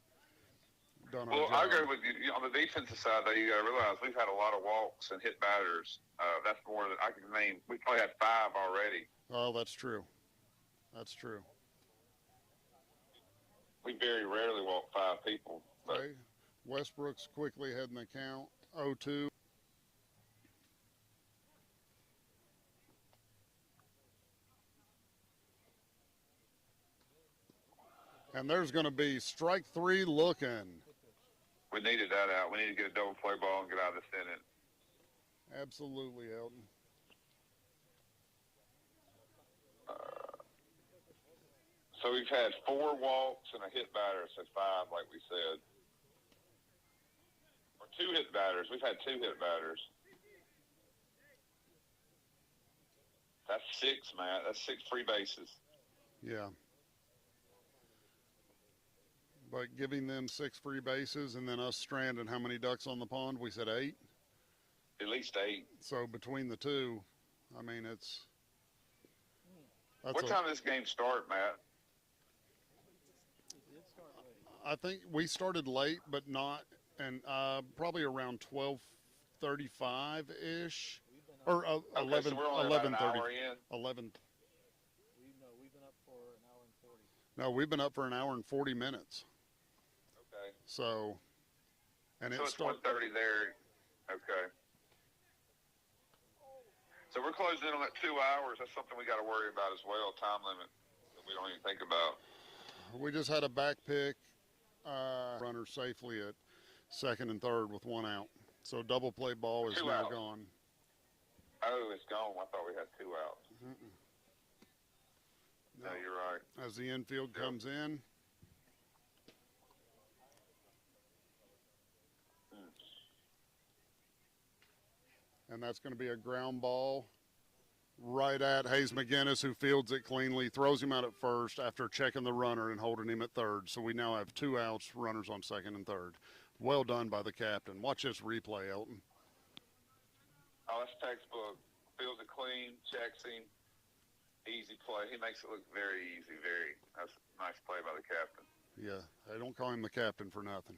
done our Well, I job. go with you. On the defensive side, though, you got to realize we've had a lot of walks and hit batters. That's more than I can name. We probably had 5 already. Oh, that's true. That's true. We very rarely walk 5 people. But Okay. Westbrook's quickly heading the count. 0-2. And there's going to be strike 3 looking. we needed that out. We need to get a double play ball and get out of this inning. Absolutely, Elton. So we've had 4 walks and a hit batter, so 5, like we said. Or 2 hit batters. We've had 2 hit batters. That's 6, Matt. That's 6 free bases. Yeah. But giving them 6 free bases and then us stranding how many ducks on the pond? We said 8. At least 8. So between the two, I mean, that's What time does this game start, Matt? I think we started late, but not, and probably around 12:35 ish, or Okay, 11, so we're only about an 11:30, hour in. 11. We've been up for an hour and 40. No, we've been up for an hour and 40 minutes. Okay. So, and So it it's started. 1:30 there. Okay. So we're closing in on that 2 hours. That's something we got to worry about as well. Time limit that we don't even think about. We just had a back pick runner safely at second and third with 1 out. So double play ball is 2 now outs. gone. Oh, it's gone. I thought we had 2 outs. No, you're right. As the infield Yep. comes in, and that's going to be a ground ball right at Hayes McGinnis, who fields it cleanly, throws him out at first after checking the runner and holding him at third. So we now have 2 outs, runners on second and third. Well done by the captain. Watch this replay, Elton. Oh, that's textbook. Feels it clean, checks him. Easy play. He makes it look very easy. That's a nice play by the captain. Yeah, they don't call him the captain for nothing.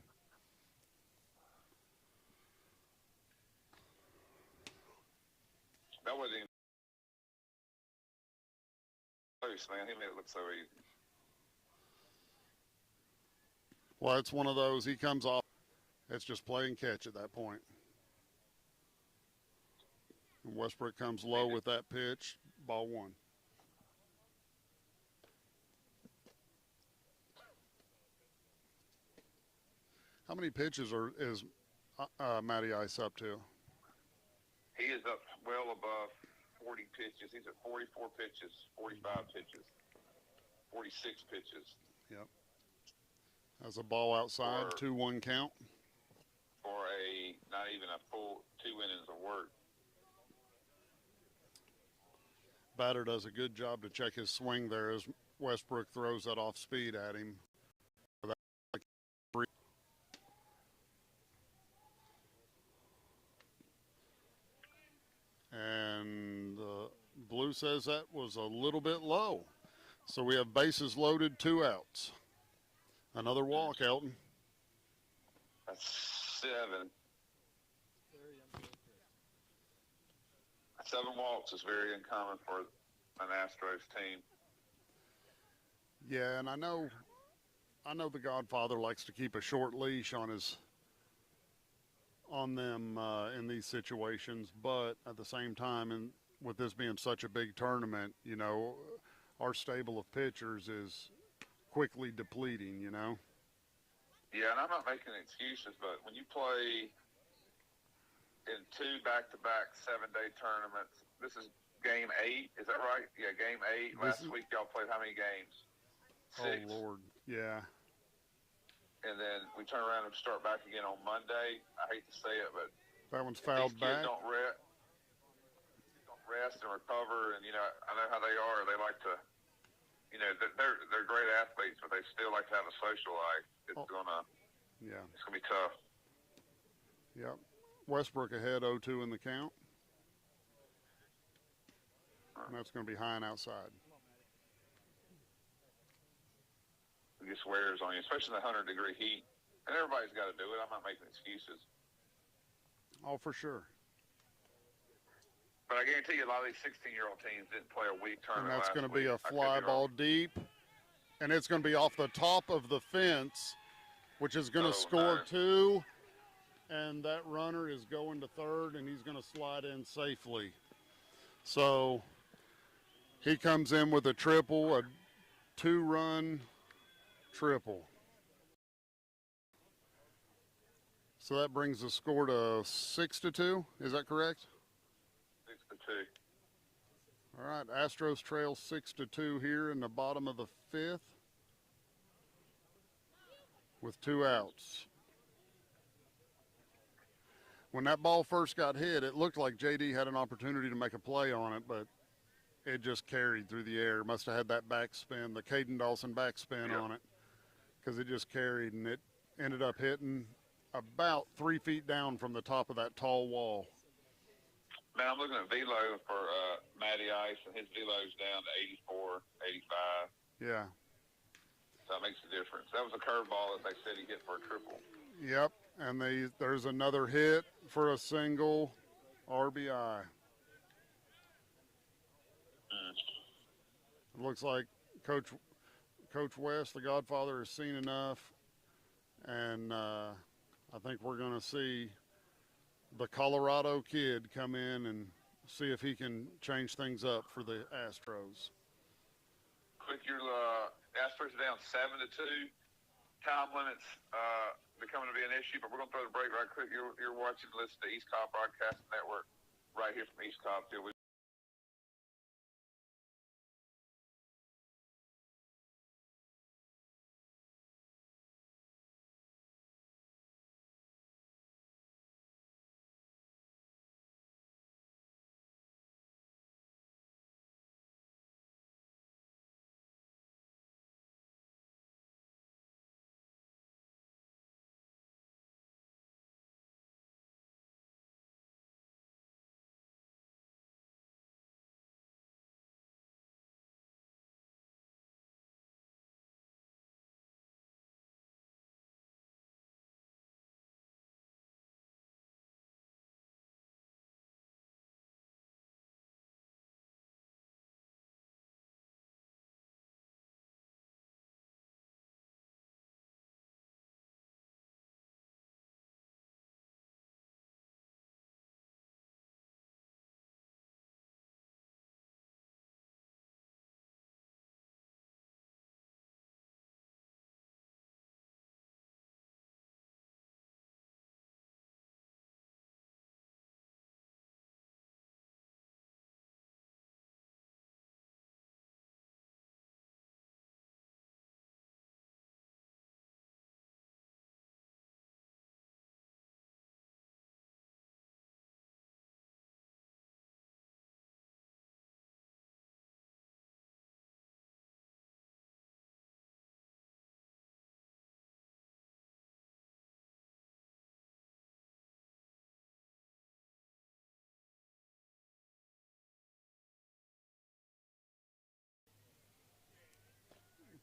That wasn't even close, man. He made it look so easy. Well, it's one of those. He comes off. It's just play and catch at that point. And Westbrook comes low with that pitch. Ball 1. How many pitches is Matty Ice up to? He is up well above 40 pitches. He's at 44 pitches, 45 pitches, 46 pitches Has a ball outside, Or- 2-1 count. for not even a full 2 innings of work. Batter does a good job to check his swing there as Westbrook throws that off speed at him. And Blue says that was a little bit low. So we have bases loaded, 2 outs. Another walk, Elton. That's 7. Very uncharacteristic. 7 walks is very uncommon for an Astros team. Yeah, and I know the Godfather likes to keep a short leash on them in these situations, but at the same time, and with this being such a big tournament, our stable of pitchers is quickly depleting. Yeah, and I'm not making excuses, but when you play in 2 back-to-back 7-day tournaments, this is game 8, is that right? Yeah, game 8. This Last week y'all played how many games? 6. Oh Lord, yeah. And then we turn around and start back again on Monday. I hate to say it, but That one's these fouled kids back. don't rest and recover, and I know how they are. They like to you know, they're great athletes, but they still like to have a social life. It's gonna be tough. Yep. Westbrook ahead 0-2 in the count. And that's going to be high and outside. It just wears on you, especially in the 100-degree heat. And everybody's got to do it. I'm not making excuses. Oh, for sure. But I guarantee you a lot of these 16-year-old teams didn't play a week And tournament that's last going to be week. a fly ball deep. And it's going to be off the top of the fence, which is going to score 2. And that runner is going to third, and he's going to slide in safely. So he comes in with a triple, a 2-run triple. So that brings the score to 6-2. Is that correct? 6-2. All right, Astros trail 6-2 here in the bottom of the 5th with 2 outs. When that ball first got hit, it looked like JD had an opportunity to make a play on it, but it just carried through the air. Must have had that backspin, the Caden Dawson backspin on it, because it just carried, and it ended up hitting about 3 feet down from the top of that tall wall. Man, I'm looking at velo for Matty Ice, and his velo's down to 84, 85. Yeah. So that makes a difference. That was a curveball that they said he hit for a triple. Yep, and there's another hit for a single RBI. It looks like Coach West, the Godfather, has seen enough, and I think we're going to see the Colorado kid come in and see if he can change things up for the Astros. Quick, your Astros are down 7-2. Time limits becoming to be an issue, but we're going to throw the break right quick. You're watching, listen to East Cobb Broadcasting Network right here from East Cobb.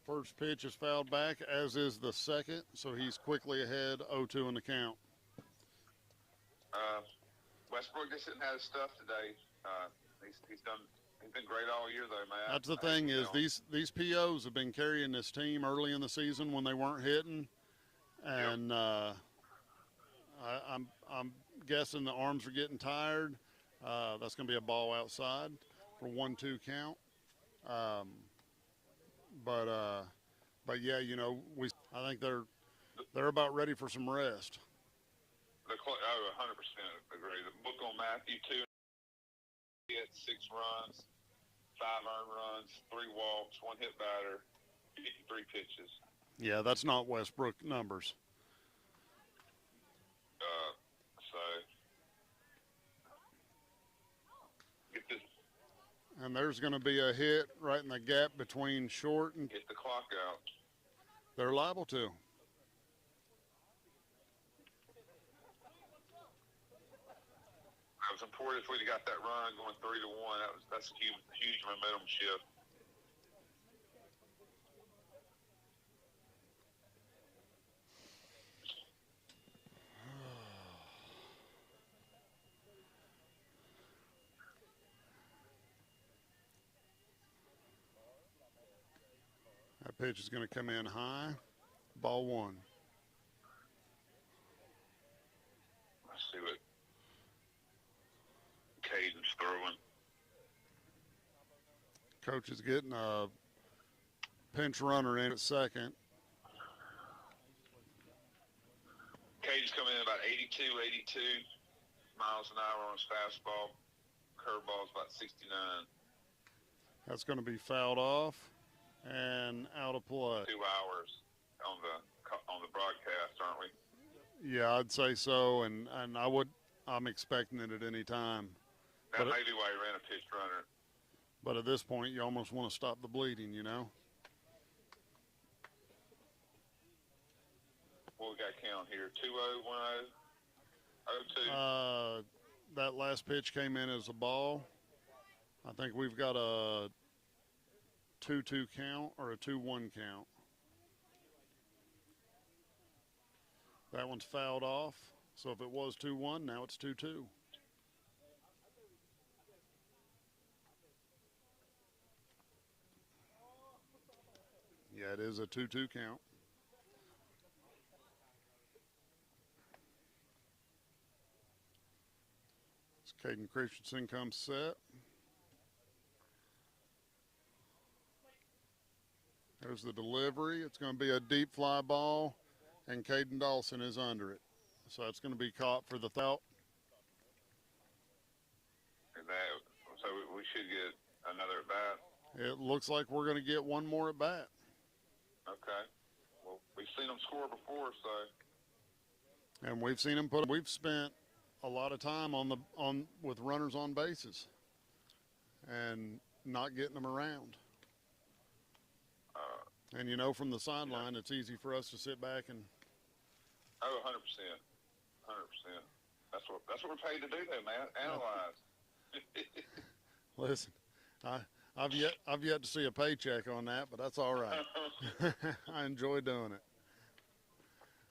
First pitch is fouled back, as is the second, so he's quickly ahead 0-2 in the count. Westbrook just didn't have his stuff today. He's been great all year, though, man. That's the thing is these POs have been carrying this team early in the season when they weren't hitting, and I'm guessing the arms are getting tired. That's going to be a ball outside for 1-2 count. But yeah, you know, I think they're about ready for some rest. I 100% agree. The book on Matthew, 2 hit, 6 runs, 5 earned runs, 3 walks, 1 hit batter, 53 pitches. Yeah, that's not Westbrook numbers. So get this. And there's going to be a hit right in the gap between short and Get the clock out. they're liable to. It was important if we'd have got that run going 3-1. That's a huge momentum shift. That pitch is going to come in high. Ball one. Let's see what Caden's throwing. Coach is getting a pinch runner in at second. Caden's coming in about 82 miles an hour on his fastball. Curveball's about 69. That's going to be fouled off and out of play. 2 hours on the broadcast, aren't we? Yeah, I'd say so, and I'm expecting it at any time. That may be why he ran a pitch runner. But at this point, you almost want to stop the bleeding, you know? What we got count here? 2-0, 1-0, 0-2. That last pitch came in as a ball. I think we've got a 2-2 count or a 2-1 count. That one's fouled off. So if it was 2-1, now it's 2-2. Yeah, it is a 2-2 count. So Caden Christensen comes set. There's the delivery. It's going to be a deep fly ball, and Caden Dawson is under it. So it's going to be caught for the thought. And so we should get another at bat. It looks like we're going to get one more at bat. Okay. Well, we've seen them score before, so. And we've seen him we've spent a lot of time with runners on bases and not getting them around. And you know, from the sideline, it's easy for us to sit back and. Oh, 100%. 100%. That's what we're paid to do, though, man. Analyze. Listen, I've yet to see a paycheck on that, but that's all right. I enjoy doing it.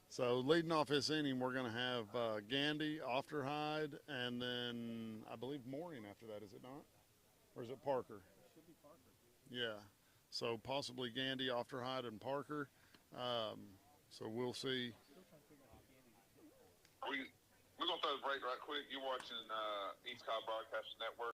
So leading off this inning, we're going to have Gandy, Ofterhide, and then I believe Mooring after that. Is it not? Or is it Parker? It should be Parker. Yeah. So possibly Gandy, Ofterhide, and Parker. So we'll see. Still trying to figure out how Gandy. We're going to throw a break right quick. You're watching East Cobb Broadcasting Network.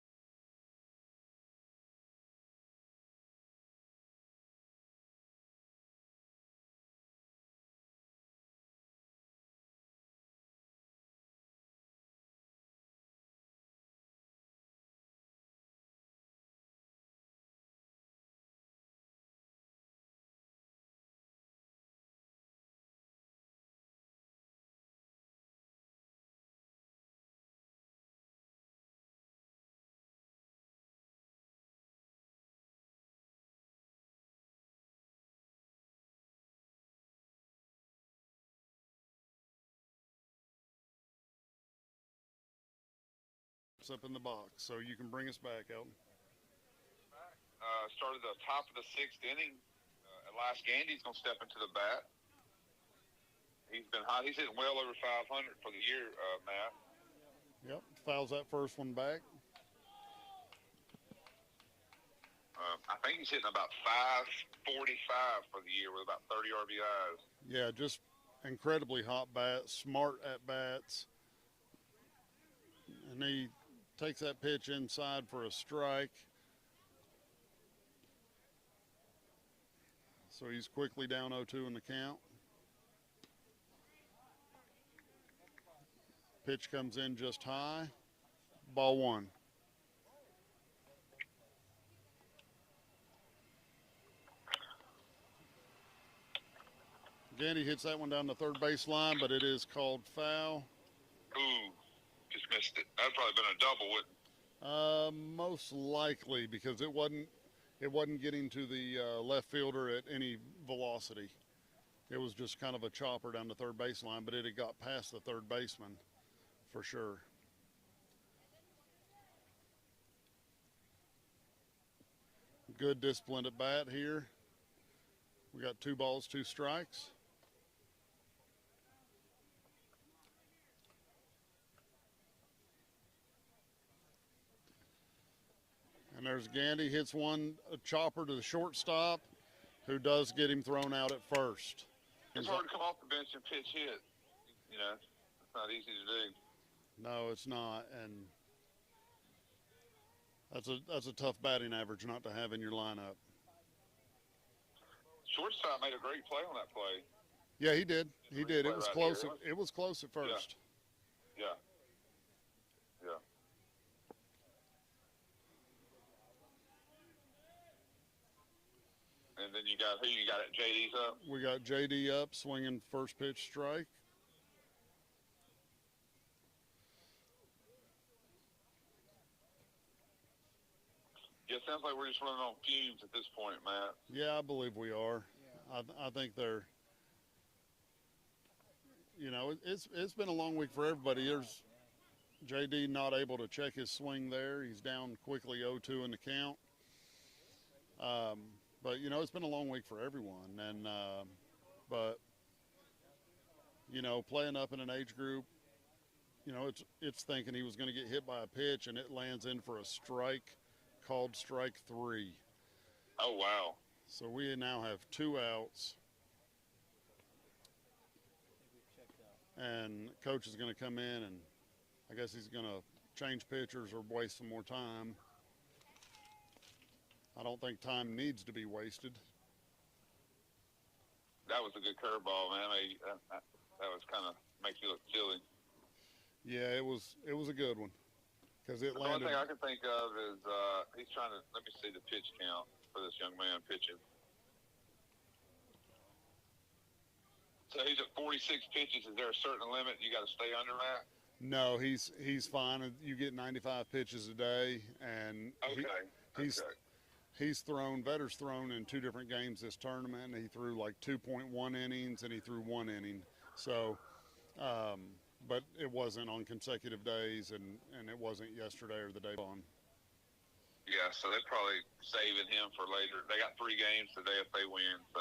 Up in the box, so you can bring us back, Elton. Started the top of the 6th inning. Elias Gandy's going to step into the bat. He's been hot. He's hitting well over 500 for the year, Matt. Yep, fouls that first one back. I think he's hitting about 545 for the year with about 30 RBIs. Yeah, just incredibly hot bats, smart at bats. And he takes that pitch inside for a strike. So he's quickly down 0-2 in the count. Pitch comes in just high. Ball one. Gandy hits that one down the third base line, but it is called foul. Ooh, just missed it. That'd probably been a double, wouldn't it? Most likely because it wasn't getting to the left fielder at any velocity. It was just kind of a chopper down the third baseline, but it had got past the third baseman for sure. Good discipline at bat here. We got 2 balls, 2 strikes. And there's Gandy, hits a chopper to the shortstop, who does get him thrown out at first. It's hard to come off the bench and pitch hit. You know, it's not easy to do. No, it's not, and that's a tough batting average not to have in your lineup. Shortstop made a great play on that play. Yeah, he did. He did. It was Right close. here. It was close at first. Yeah. Yeah. And then you got who you got at JD's up? We got JD up, swinging first pitch strike. Yeah, it sounds like we're just running on fumes at this point, Matt. Yeah, I believe we are. I think they're. You know, it's been a long week for everybody. There's JD not able to check his swing there. He's down quickly 0-2 in the count. But you know, it's been a long week for everyone, and but you know, playing up in an age group, you know, it's thinking he was going to get hit by a pitch, and it lands in for a strike, called strike 3. Oh wow! So we now have 2 outs, and coach is going to come in, and I guess he's going to change pitchers or waste some more time. I don't think time needs to be wasted. That was a good curveball, man. That was kind of makes you look silly. Yeah, it was a good one because it The only landed. thing I can think of is he's trying to. Let me see the pitch count for this young man pitching. So he's at 46 pitches. Is there a certain limit you got to stay under, Matt? No, he's fine. You get 95 pitches a day, and Okay. he's okay. he's thrown. Vetter's thrown in 2 different games this tournament. He threw like 2.1 innings, and he threw 1 inning. So, but it wasn't on consecutive days, and it wasn't yesterday or the day on. Yeah, so they're probably saving him for later. They got 3 games today if they win, so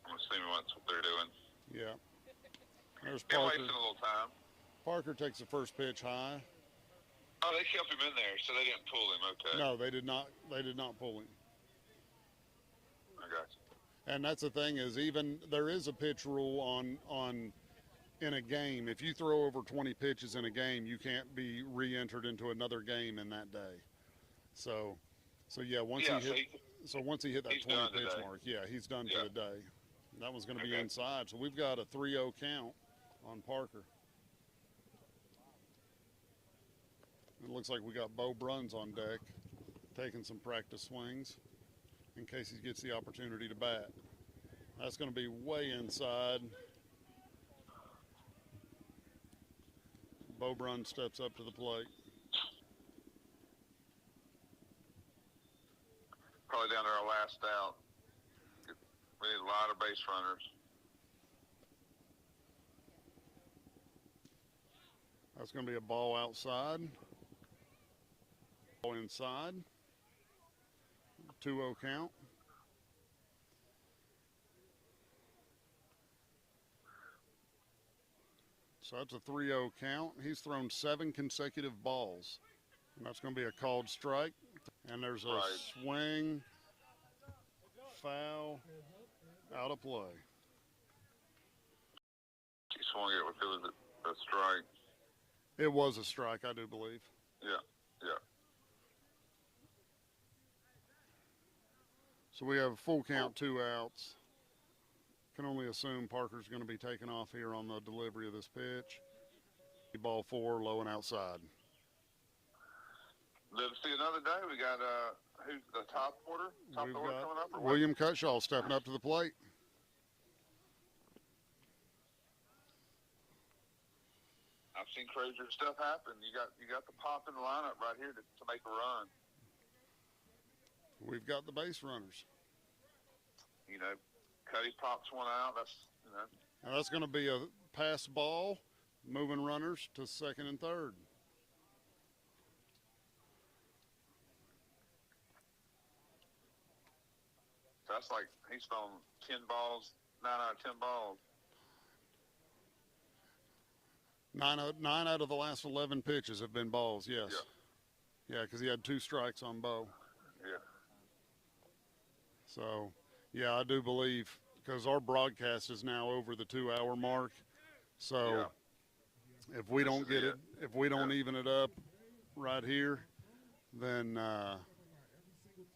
I'm assuming that's what they're doing. Yeah. There's They're Parker. wasting a little time. Parker takes the first pitch high. Oh, they kept him in there, so they didn't pull him. Okay. No, they did not. They did not pull him. I got you. And that's the thing is, even there is a pitch rule on in a game. If you throw over 20 pitches in a game, you can't be re-entered into another game in that day. So yeah, once Yeah, he hit, once he hit that he's 20 done pitch today. mark, yeah, he's done Yeah. for the day. That was going to be Okay. inside. So we've got a 3-0 count on Parker. It looks like we got Bo Bruns on deck, taking some practice swings in case he gets the opportunity to bat. That's going to be way inside. Bo Bruns steps up to the plate. Probably down to our last out. We need a lot of base runners. That's going to be a ball outside. Ball inside. 2-0 count. So that's a 3-0 count. He's thrown 7 consecutive balls. And that's going to be a called strike. And there's a Right. swing, foul, out of play. He swung it if it was a strike. It was a strike, I do believe. Yeah, yeah. So we have a full count, 2 outs. Can only assume Parker's going to be taking off here on the delivery of this pitch. Ball 4, low and outside. Live to see another day. We got who's the top order? Top We've order got coming up, or what? William Cutshaw stepping up to the plate. I I've seen crazier stuff happen. You got the pop in the lineup right here to make a run. We've got the base runners. You know, Cuddy pops one out. That's Now that's going to be a pass ball, moving runners to second and third. that's like he's thrown 10 balls, 9 out of 10 balls. 9 out of the last 11 pitches have been balls. Yes. Yeah, because he had 2 strikes on Bo. Yeah. So, yeah, I do believe, because our broadcast is now over the 2-hour mark. So, if we don't get it, if we don't even it up right here, then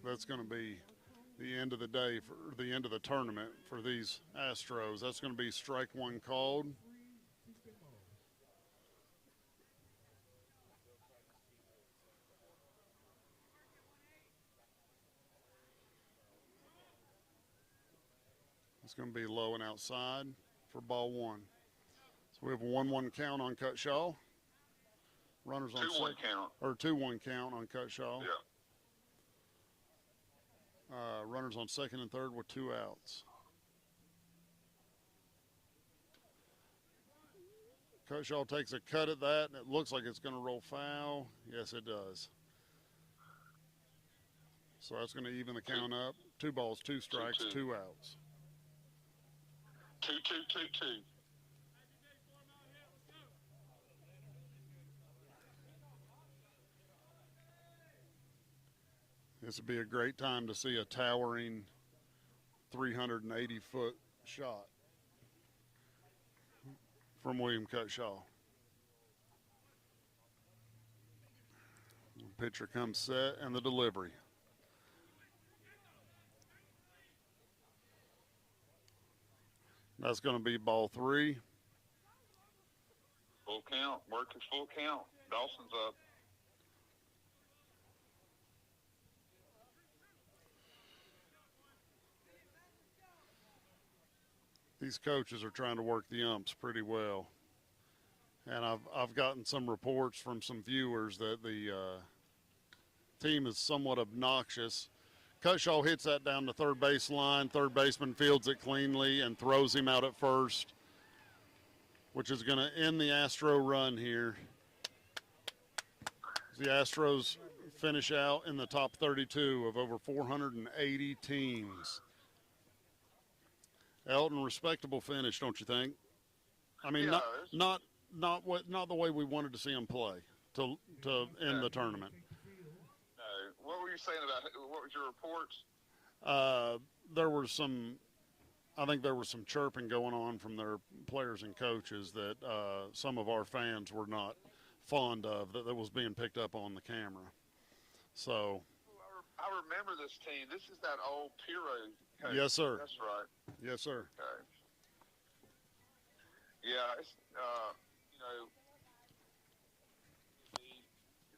that's going to be the end of the day, for the end of the tournament for these Astros. That's going to be strike one called. It's going to be low and outside for ball one. So we have a 1-1 count on Cutshaw. Runners on 2-1 count. Or 2-1 count on Cutshaw. Yeah. Runners on second and third with 2 outs. Cutshaw takes a cut at that, and it looks like it's going to roll foul. Yes, it does. So that's going to even the count up. 2 balls, 2 strikes, 2 outs. 2-2-2-2. This would be a great time to see a towering 380-foot shot from William Cutshaw. The pitcher comes set, and the delivery. That's going to be ball 3. Full count. Work is full count. Dawson's up. These coaches are trying to work the umps pretty well. And I've gotten some reports from some viewers that the team is somewhat obnoxious. Cutshaw hits that down the third base line. Third baseman fields it cleanly and throws him out at first, which is going to end the Astro run here. The Astros finish out in the top 32 of over 480 teams. Elton, respectable finish, don't you think? I mean, not the way we wanted to see him play to end the tournament. What were you saying about what was your reports? There was I think there was some chirping going on from their players and coaches that some of our fans were not fond of, that was being picked up on the camera. So. I remember this team. This is that old Piro coach. Yes, sir. That's right. Yes, sir. Okay. Yeah, it's, you know,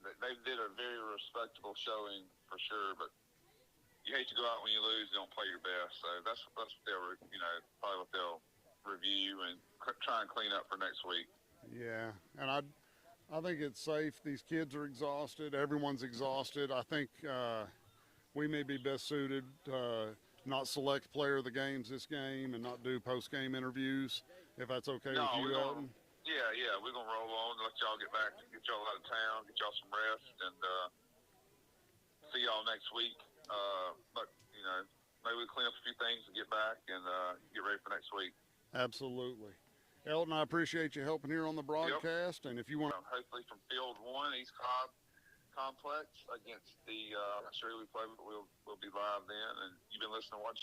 they did a very respectable showing for sure, but you hate to go out when you lose, you don't play your best. So that's what they'll, you know, probably what they'll review and try and clean up for next week. Yeah, and I think it's safe. These kids are exhausted. Everyone's exhausted. I think we may be best suited to not select player of the games this game and not do post-game interviews, if that's okay with you, Elton. Yeah, we're going to roll on and let y'all get back, get y'all out of town, get y'all some rest, and see y'all next week. But, you know, maybe we clean up a few things and get back and get ready for next week. Absolutely. Elton, I appreciate you helping here on the broadcast. Yep. And if you want hopefully from Field 1, East Cobb Complex against the, I'm not sure who we play, but we'll be live then. And you've been listening to Watch